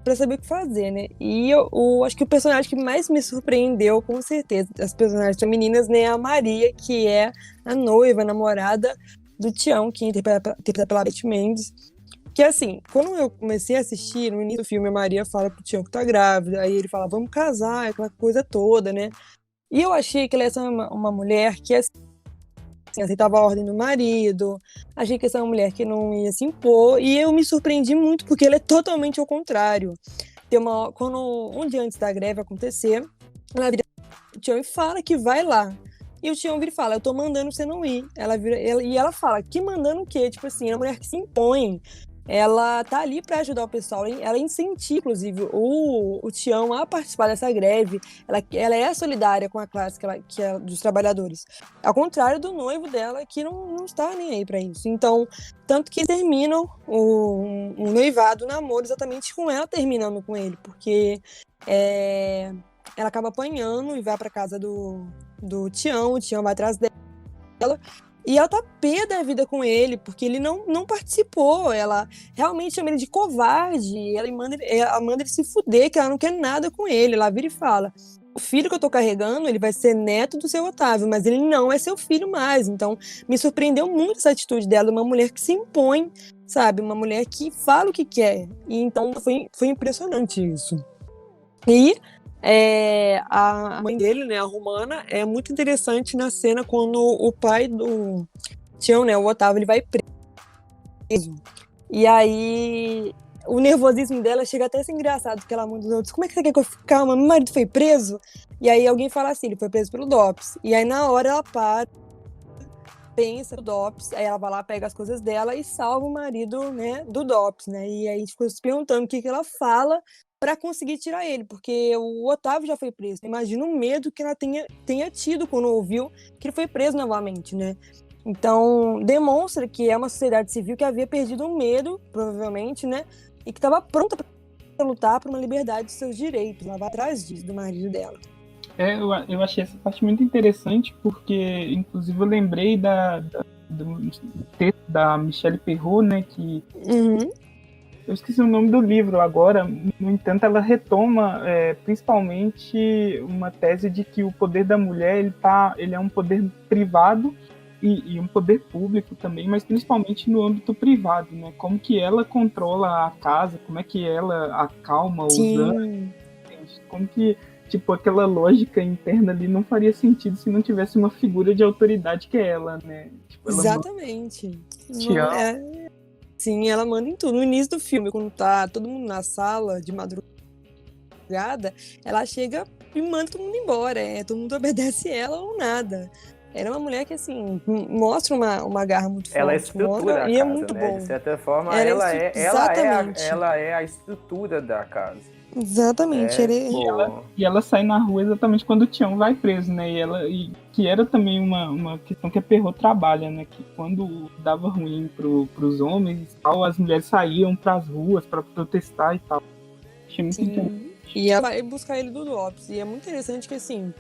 pra saber o que fazer, né? E eu acho que o personagem que mais me surpreendeu, com certeza, as personagens femininas, né, é a Maria, que é a noiva, a namorada do Tião, que é interpretada pela Beth Mendes. Que assim, quando eu comecei a assistir, no início do filme, a Maria fala pro Tião que tá grávida, aí ele fala, vamos casar, aquela coisa toda, né? E eu achei que ela ia ser uma mulher que assim, aceitava a ordem do marido, achei que ia ser uma mulher que não ia se impor, e eu me surpreendi muito, porque ela é totalmente ao contrário. Quando um dia antes da greve acontecer, ela vira o Tião e fala que vai lá. E o Tião vira e fala, eu tô mandando você não ir. E ela fala, que mandando o quê? Tipo assim, é uma mulher que se impõe. Ela tá ali para ajudar o pessoal. Ela incentiva, inclusive, o Tião a participar dessa greve. Ela é solidária com a classe que é dos trabalhadores. Ao contrário do noivo dela, que não está nem aí para isso. Então, tanto que terminam o noivado, o namoro, exatamente com ela terminando com ele. Porque ela acaba apanhando e vai para casa do Tião. O Tião vai atrás dela. E ela tá pé da vida com ele, porque ele não participou. Ela realmente chama ele de covarde. Ela manda ele se fuder, que ela não quer nada com ele. Ela vira e fala, o filho que eu tô carregando, ele vai ser neto do seu Otávio, mas ele não é seu filho mais. Então, me surpreendeu muito essa atitude dela, uma mulher que se impõe, sabe? Uma mulher que fala o que quer. E então, foi impressionante isso. E a mãe dele, né, a Romana, é muito interessante na cena quando o pai do Tião, né, o Otávio, ele vai preso. E aí o nervosismo dela chega até a ser engraçado, porque ela manda os outros, como é que você quer que eu fique calma? Meu marido foi preso? E aí alguém fala assim, ele foi preso pelo DOPS. E aí na hora ela para, pensa no DOPS, aí ela vai lá, pega as coisas dela e salva o marido, né, do DOPS, né? E aí a gente ficou se perguntando o que ela fala para conseguir tirar ele, porque o Otávio já foi preso. Imagina o medo que ela tenha tido quando ouviu que ele foi preso novamente, né? Então, demonstra que é uma sociedade civil que havia perdido o medo, provavelmente, né? E que estava pronta para lutar por uma liberdade dos seus direitos. Ela vai atrás disso, do marido dela. Eu achei essa parte muito interessante, porque, inclusive, eu lembrei do texto da Michelle Perrault, né? Que... Eu esqueci o nome do livro agora, no entanto, ela retoma principalmente uma tese de que o poder da mulher ele é um poder privado e um poder público também, mas principalmente no âmbito privado, né? Como que ela controla a casa, como é que ela acalma os ânimos, como que, tipo, aquela lógica interna ali não faria sentido se não tivesse uma figura de autoridade que é ela, né? Tipo, ela exatamente. Sim, ela manda em tudo. No início do filme, quando tá todo mundo na sala de madrugada, ela chega e manda todo mundo embora. Todo mundo obedece ela ou nada. Ela é uma mulher que, assim, mostra uma garra muito forte. Ela estrutura a casa, e é muito né? bom. De certa forma, Exatamente. ela é a estrutura da casa. Exatamente. E ela sai na rua exatamente quando o Tião vai preso, né? E que era também uma questão que a Perrault trabalha, né? Que quando dava ruim pros homens e tal, as mulheres saíam pras ruas para protestar e tal. Achei muito interessante. E ela vai buscar ele do DOPS. E é muito interessante que, assim,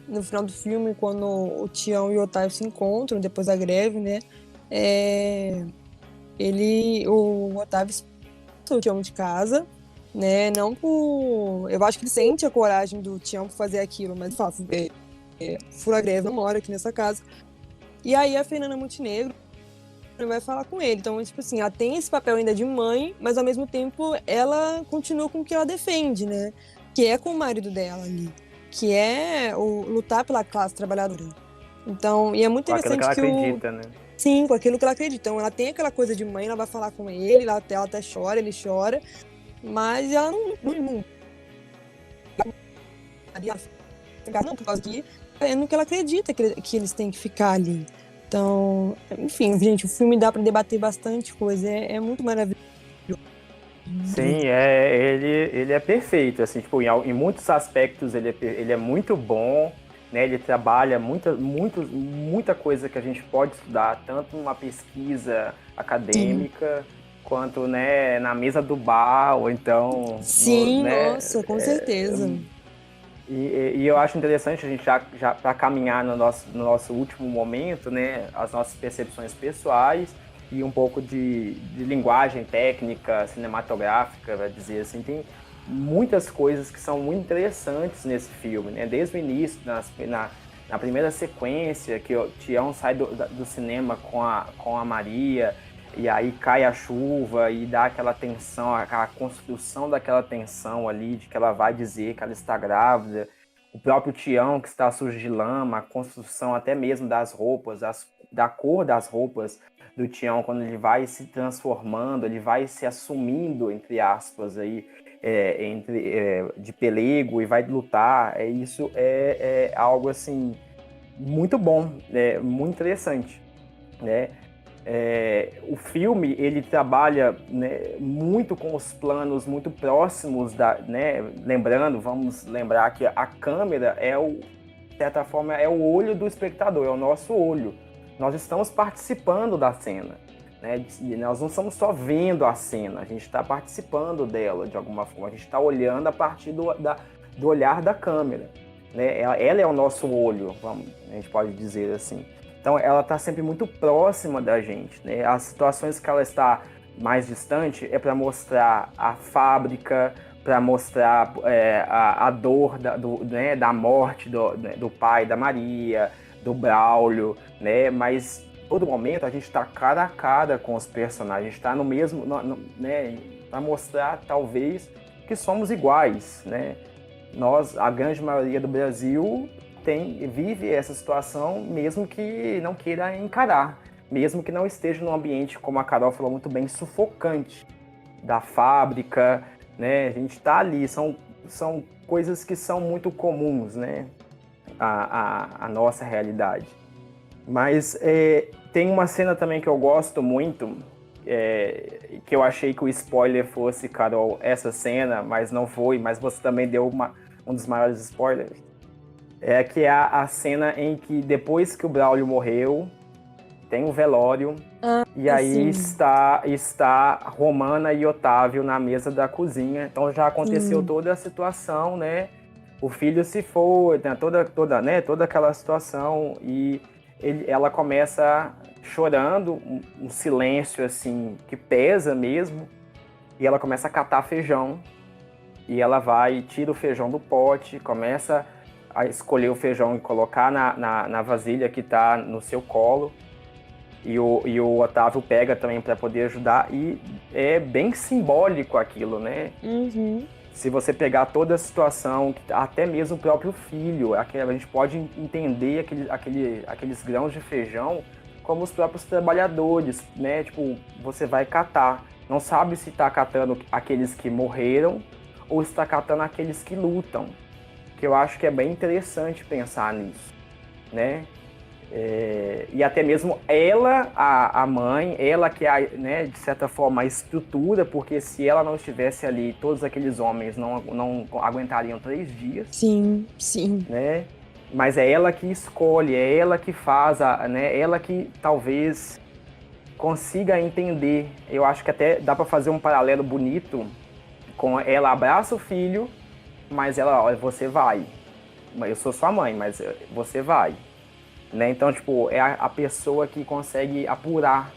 no final do filme, quando o Tião e o Otávio se encontram depois da greve, né? O Otávio expulsa o Tião de casa, né? Não por... Eu acho que ele sente a coragem do Tião por fazer aquilo, mas fala, fura a greve, não mora aqui nessa casa. E aí a Fernanda Montenegro vai falar com ele. Então, tipo assim, ela tem esse papel ainda de mãe, mas ao mesmo tempo ela continua com o que ela defende, né? Que é com o marido dela ali. Que é lutar pela classe trabalhadora. Então, e é muito interessante com aquilo que ela acredita, né? Sim, com aquilo que ela acredita. Então, ela tem aquela coisa de mãe, ela vai falar com ele, ela até chora, ele chora, mas ela não por causa que é no que ela acredita que eles têm que ficar ali. Então, enfim, gente, o filme dá para debater bastante coisa, é muito maravilhoso. Sim, ele é perfeito, assim, tipo, em muitos aspectos ele é muito bom, né? Ele trabalha muita coisa que a gente pode estudar, tanto numa pesquisa acadêmica, quanto, né, na mesa do bar, ou então... Sim, nossa, com certeza. E eu acho interessante a gente já para caminhar no nosso último momento, né, as nossas percepções pessoais e um pouco de linguagem técnica, cinematográfica, vai dizer assim. Tem muitas coisas que são muito interessantes nesse filme, né? Desde o início, na primeira sequência, que o Tião sai do cinema com a Maria, e aí cai a chuva e dá aquela tensão, aquela construção daquela tensão ali, de que ela vai dizer que ela está grávida, o próprio Tião que está sujo de lama, a construção até mesmo das roupas, da cor das roupas do Tião, quando ele vai se transformando, ele vai se assumindo, entre aspas, aí, de pelego e vai lutar. Isso é algo assim muito bom, muito interessante, né? O filme ele trabalha, né, muito com os planos muito próximos né? Vamos lembrar que a câmera de certa forma é o olho do espectador, é o nosso olho. Nós estamos participando da cena, né? E nós não estamos só vendo a cena, a gente está participando dela de alguma forma, a gente está olhando a partir do olhar da câmera, né? Ela é o nosso olho, a gente pode dizer assim. Então, ela está sempre muito próxima da gente, né? As situações que ela está mais distante é para mostrar a fábrica, para mostrar a dor né, da morte do pai da Maria, do Braulio, né? Mas, todo momento, a gente está cara a cara com os personagens, a gente está no mesmo, né? Para mostrar, talvez, que somos iguais, né? Nós, a grande maioria do Brasil, vive essa situação, mesmo que não queira encarar, mesmo que não esteja num ambiente, como a Carol falou muito bem, sufocante, da fábrica, né? A gente está ali, são coisas que são muito comuns, né? A nossa realidade. Mas tem uma cena também que eu gosto muito, que eu achei que o spoiler fosse, Carol, essa cena, mas não foi, mas você também deu um dos maiores spoilers. Que é a cena em que, depois que o Braulio morreu, tem um velório, e aí está Romana e Otávio na mesa da cozinha. Então já aconteceu toda a situação, né? O filho se foi, né? toda aquela situação, e ela começa chorando, um silêncio assim que pesa mesmo, e ela começa a catar feijão, e ela vai, tira o feijão do pote, começa a escolher o feijão e colocar na vasilha que está no seu colo, e o Otávio pega também para poder ajudar, e é bem simbólico aquilo, né? Uhum. Se você pegar toda a situação, até mesmo o próprio filho, a gente pode entender aqueles grãos de feijão como os próprios trabalhadores, né? Tipo, você vai catar, não sabe se está catando aqueles que morreram ou está catando aqueles que lutam. Que eu acho que é bem interessante pensar nisso, né? E até mesmo ela, a mãe, ela que é, né, de certa forma, a estrutura, porque se ela não estivesse ali, todos aqueles homens não aguentariam 3 dias. Sim, sim. Né? Mas é ela que escolhe, é ela que faz, né? Ela que talvez consiga entender. Eu acho que até dá para fazer um paralelo bonito com ela abraça o filho, mas ela, olha, você vai. Eu sou sua mãe, mas você vai. Né? Então, tipo, é a pessoa que consegue apurar,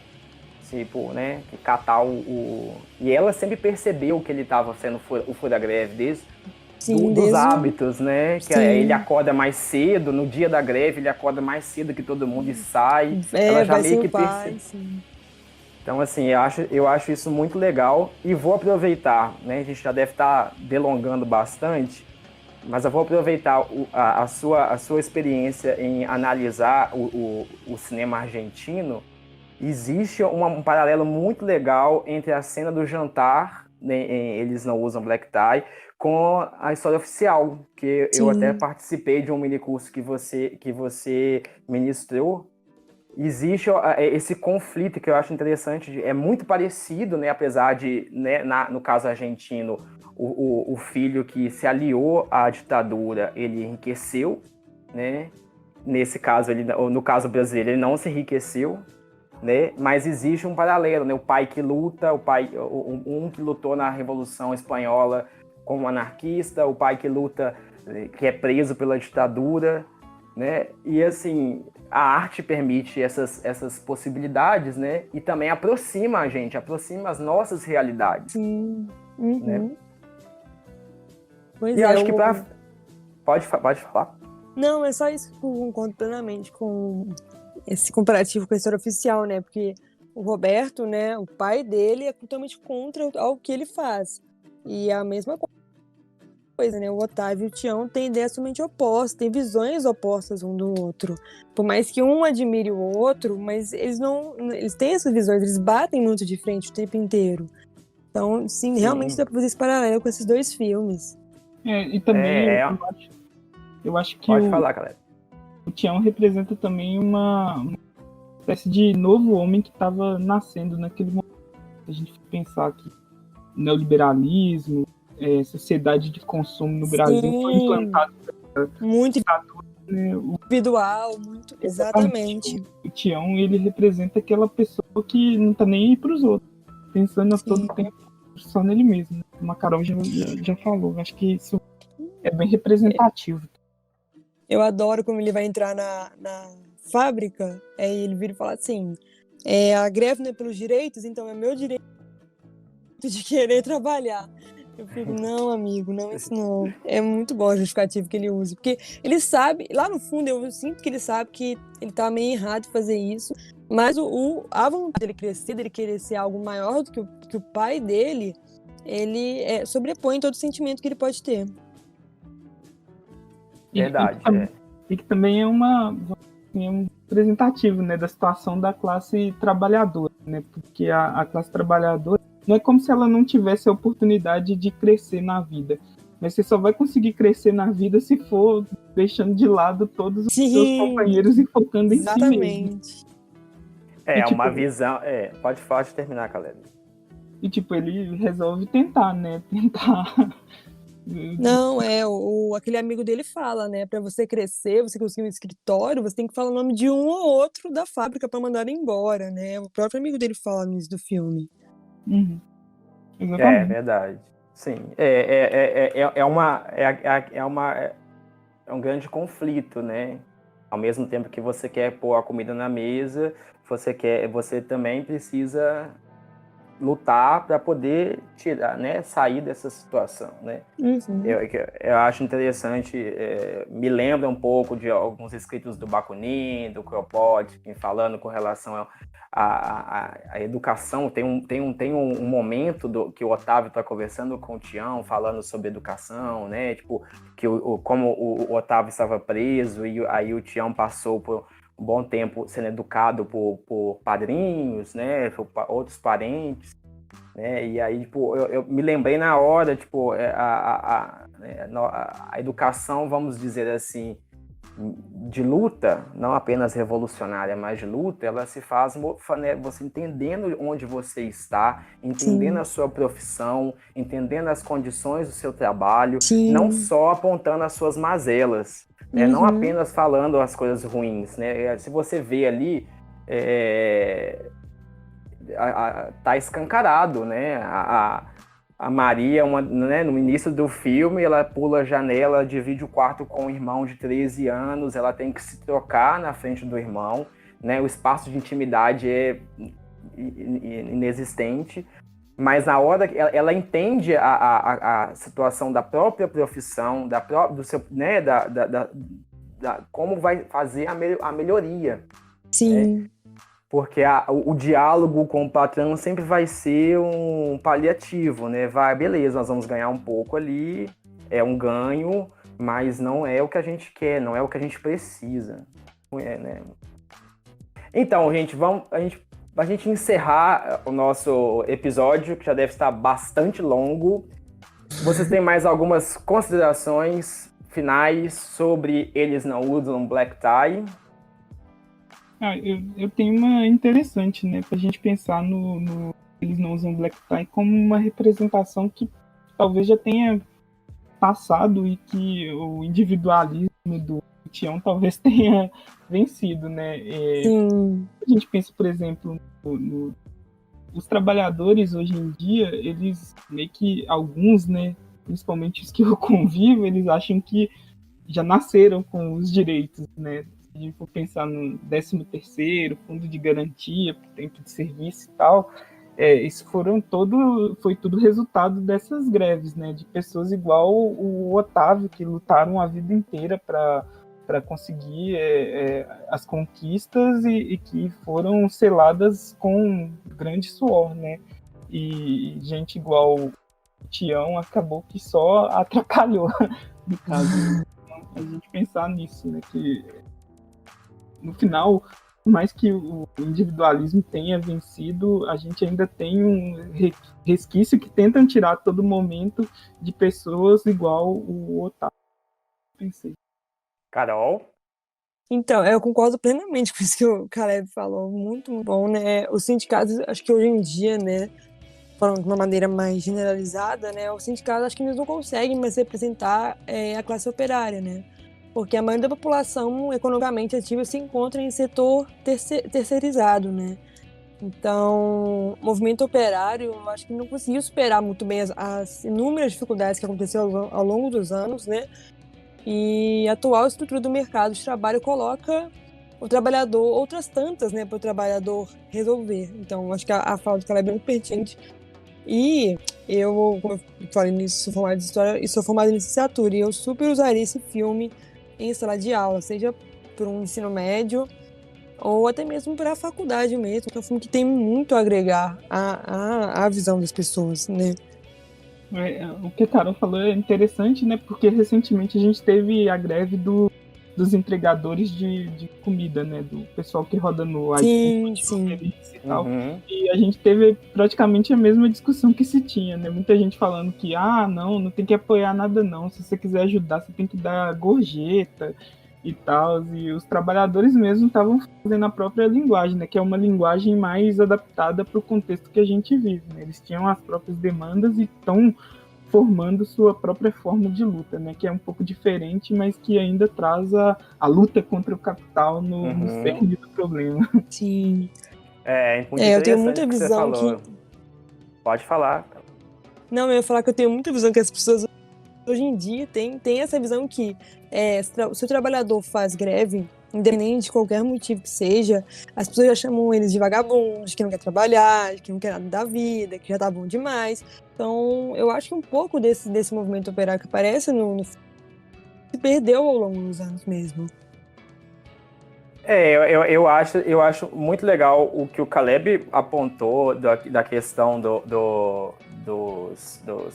tipo, né? Que catar E ela sempre percebeu que ele estava sendo o fura-greve dos hábitos, né? Que ele acorda mais cedo, no dia da greve ele acorda mais cedo que todo mundo e sai. Ela já meio que percebeu. Então, assim, eu acho isso muito legal e vou aproveitar, né? A gente já deve estar delongando bastante, mas eu vou aproveitar a sua experiência em analisar o cinema argentino. Existe um paralelo muito legal entre a cena do jantar, né, eles não usam black tie, com a história oficial, que eu até participei de um minicurso que você ministrou. Existe esse conflito que eu acho interessante, é muito parecido, né, apesar de, né, no caso argentino, o filho que se aliou à ditadura, ele enriqueceu, né? Nesse caso, no caso brasileiro, ele não se enriqueceu, né? Mas existe um paralelo, né? O pai que luta, um que lutou na Revolução Espanhola como anarquista, o pai que luta, que é preso pela ditadura, né? E assim, a arte permite essas possibilidades, né? E também aproxima a gente, aproxima as nossas realidades. Sim. Uhum. Né? Pois e acho que Pode falar? Não, é só isso que eu concordo plenamente com esse comparativo com a história oficial, né? Porque o Roberto, né, o pai dele é totalmente contra o que ele faz. E a mesma coisa, né? O Otávio e o Tião têm ideias totalmente opostas, têm visões opostas um do outro. Por mais que um admire o outro, mas eles têm essas visões, eles batem muito de frente o tempo inteiro. Então, sim, realmente dá pra fazer esse paralelo com esses dois filmes. E também eu acho que Pode falar, galera. o Tião representa também uma espécie de novo homem que estava nascendo naquele momento. A gente pensar que neoliberalismo, sociedade de consumo no Brasil foi implantado. Muito né, individual, muito. Exatamente. O Tião, ele representa aquela pessoa que não tá nem aí pros outros, pensando a todo tempo só nele mesmo. Né? Como a Carol já falou, acho que isso é bem representativo. Eu adoro como ele vai entrar na fábrica, aí ele vira e fala assim, a greve não é pelos direitos, então é meu direito de querer trabalhar. Eu fico, não, amigo, não, isso não. É muito bom a justificativa que ele usa. Porque ele sabe, lá no fundo eu sinto que ele sabe que ele tá meio errado em fazer isso, mas a vontade dele crescer, dele querer ser algo maior do que o pai dele, ele sobrepõe todo o sentimento que ele pode ter. Verdade. E que também é um representativo, né, da situação da classe trabalhadora, né? Porque a classe trabalhadora não é como se ela não tivesse a oportunidade de crescer na vida. Mas você só vai conseguir crescer na vida se for deixando de lado todos os seus companheiros e focando em si mesmo. Exatamente. Uma visão... pode terminar, Caleb. E, ele resolve tentar, né? Não, aquele amigo dele fala, né? Pra você crescer, você conseguir um escritório, você tem que falar o nome de um ou outro da fábrica pra mandar embora, né? O próprio amigo dele fala nisso do filme. Exatamente. Verdade. Sim. É um grande conflito, né? Ao mesmo tempo que você quer pôr a comida na mesa, você também precisa lutar para poder tirar, né, sair dessa situação, né? Eu acho interessante, me lembra um pouco de alguns escritos do Bakunin, do Kropotkin, falando com relação à educação. Tem um momento que o Otávio está conversando com o Tião, falando sobre educação, né? Como o Otávio estava preso e aí o Tião passou por um bom tempo sendo educado por padrinhos, né, por outros parentes, né, e aí, eu me lembrei na hora, a educação, vamos dizer assim, de luta, não apenas revolucionária, mas de luta, ela se faz, né, você entendendo onde você está, entendendo a sua profissão, entendendo as condições do seu trabalho, não só apontando as suas mazelas, né, não apenas falando as coisas ruins, né? Se você vê ali, tá escancarado, né? A Maria, né, no início do filme, ela pula a janela, divide o quarto com um irmão de 13 anos, ela tem que se trocar na frente do irmão, né? O espaço de intimidade é inexistente, mas na hora que ela entende a situação da própria profissão, do seu, né, como vai fazer a melhoria. Sim. Né? Porque o diálogo com o patrão sempre vai ser um paliativo, né? Beleza, nós vamos ganhar um pouco ali, é um ganho, mas não é o que a gente quer, não é o que a gente precisa. Né? Então, gente, a gente encerrar o nosso episódio, que já deve estar bastante longo. Vocês têm mais algumas considerações finais sobre Eles Não Usam Black Tie? Eu tenho uma interessante, né, pra gente pensar no Eles Não Usam Black Tie como uma representação que talvez já tenha passado e que o individualismo do Tião talvez tenha vencido, né? A gente pensa, por exemplo, os trabalhadores hoje em dia, eles meio que alguns, né, principalmente os que eu convivo, eles acham que já nasceram com os direitos, né? Se a gente for pensar no 13º, fundo de garantia, tempo de serviço e tal, isso foi tudo resultado dessas greves, né? De pessoas igual o Otávio, que lutaram a vida inteira para conseguir as conquistas e que foram seladas com grande suor, né? E gente igual Tião acabou que só atrapalhou, no caso. A gente pensar nisso, né? Que no final, por mais que o individualismo tenha vencido, a gente ainda tem um resquício que tentam tirar a todo momento de pessoas igual o Otávio. Pensei. Carol? Então, eu concordo plenamente com isso que o Caleb falou, muito bom, né? Os sindicatos, acho que hoje em dia, né, falando de uma maneira mais generalizada, né, os sindicatos acho que eles não conseguem mais representar a classe operária, né? Porque a maioria da população economicamente ativa se encontra em setor terceirizado, né? Então, o movimento operário, eu acho que não conseguiu superar muito bem as inúmeras dificuldades que aconteceram ao longo dos anos, né? E a atual estrutura do mercado de trabalho coloca o trabalhador, outras tantas, né, para o trabalhador resolver. Então, acho que a fala do Caleb é muito pertinente. E eu, como eu falei nisso, sou formada em História e sou formada em Licenciatura, e eu super usaria esse filme em sala de aula, seja para um ensino médio ou até mesmo para a faculdade mesmo, que é um filme que tem muito a agregar à visão das pessoas, né? O que a Carol falou é interessante, né? Porque recentemente a gente teve a greve dos entregadores de comida, né? Do pessoal que roda no iFood, Sim. e tal. E a gente teve praticamente a mesma discussão que se tinha, né? Muita gente falando que, não tem que apoiar nada não. Se você quiser ajudar, você tem que dar gorjeta e tal. E os trabalhadores mesmo estavam fazendo a própria linguagem, né? Que é uma linguagem mais adaptada para o contexto que a gente vive, né? Eles tinham as próprias demandas e estão formando sua própria forma de luta, né? Que é um pouco diferente, mas que ainda traz a luta contra o capital no cerne do problema. Sim. É muito eu tenho muita interessante o que você visão falou. que... Pode falar. Não, eu ia falar que eu tenho muita visão que as pessoas hoje em dia têm essa visão que se o trabalhador faz greve, independente de qualquer motivo que seja, as pessoas já chamam eles de vagabundos, que não quer trabalhar, que não quer nada da vida, que já tá bom demais. Então, eu acho que um pouco desse movimento operário que aparece se perdeu ao longo dos anos mesmo. Eu acho muito legal o que o Caleb apontou da questão dos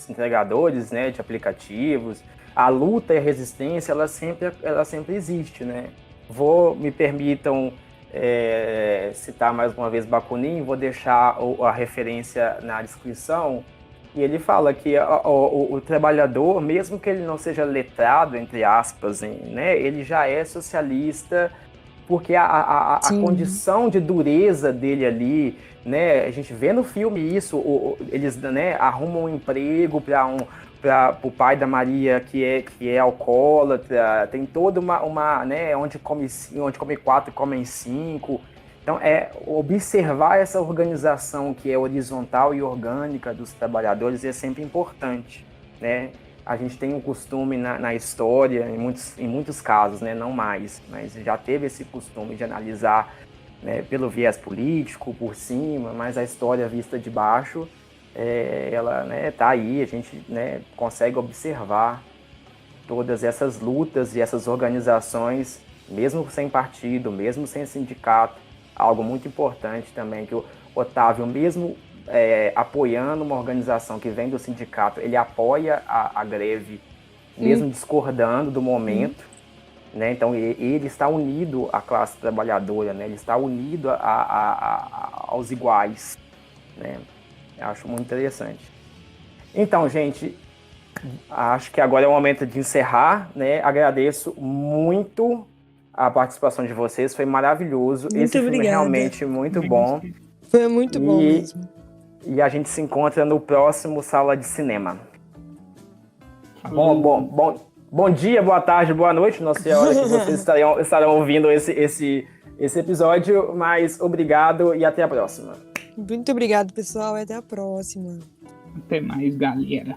entregadores, né, de aplicativos. A luta e a resistência, ela sempre existe, né? Me permitam citar mais uma vez Bakunin, vou deixar a referência na descrição. E ele fala que o trabalhador, mesmo que ele não seja letrado, entre aspas, né, ele já é socialista, porque a condição de dureza dele ali, né, a gente vê no filme isso, eles, né, arrumam um emprego para o pai da Maria que é alcoólatra, tem toda uma né, onde come 4 comem 5. Então, observar essa organização que é horizontal e orgânica dos trabalhadores é sempre importante, né? A gente tem um costume na história, em muitos casos, né, não mais, mas já teve esse costume de analisar, né, pelo viés político, por cima, mas a história vista de baixo, ela, né, tá aí, a gente, né, consegue observar todas essas lutas e essas organizações, mesmo sem partido, mesmo sem sindicato. Algo muito importante também, que o Otávio, mesmo apoiando uma organização que vem do sindicato, ele apoia a greve, mesmo discordando do momento, né? Então ele está unido à classe trabalhadora, né? Ele está unido aos iguais, né? Eu acho muito interessante. Então, gente, acho que agora é o momento de encerrar, né? Agradeço muito a participação de vocês, foi maravilhoso. Muito Esse obrigada. filme é realmente muito bom. Foi muito bom mesmo. E a gente se encontra no próximo Sala de Cinema. Bom dia, boa tarde, boa noite. Não sei a hora que vocês estarão ouvindo esse episódio, mas obrigado e até a próxima. Muito obrigado, pessoal, e até a próxima. Até mais, galera.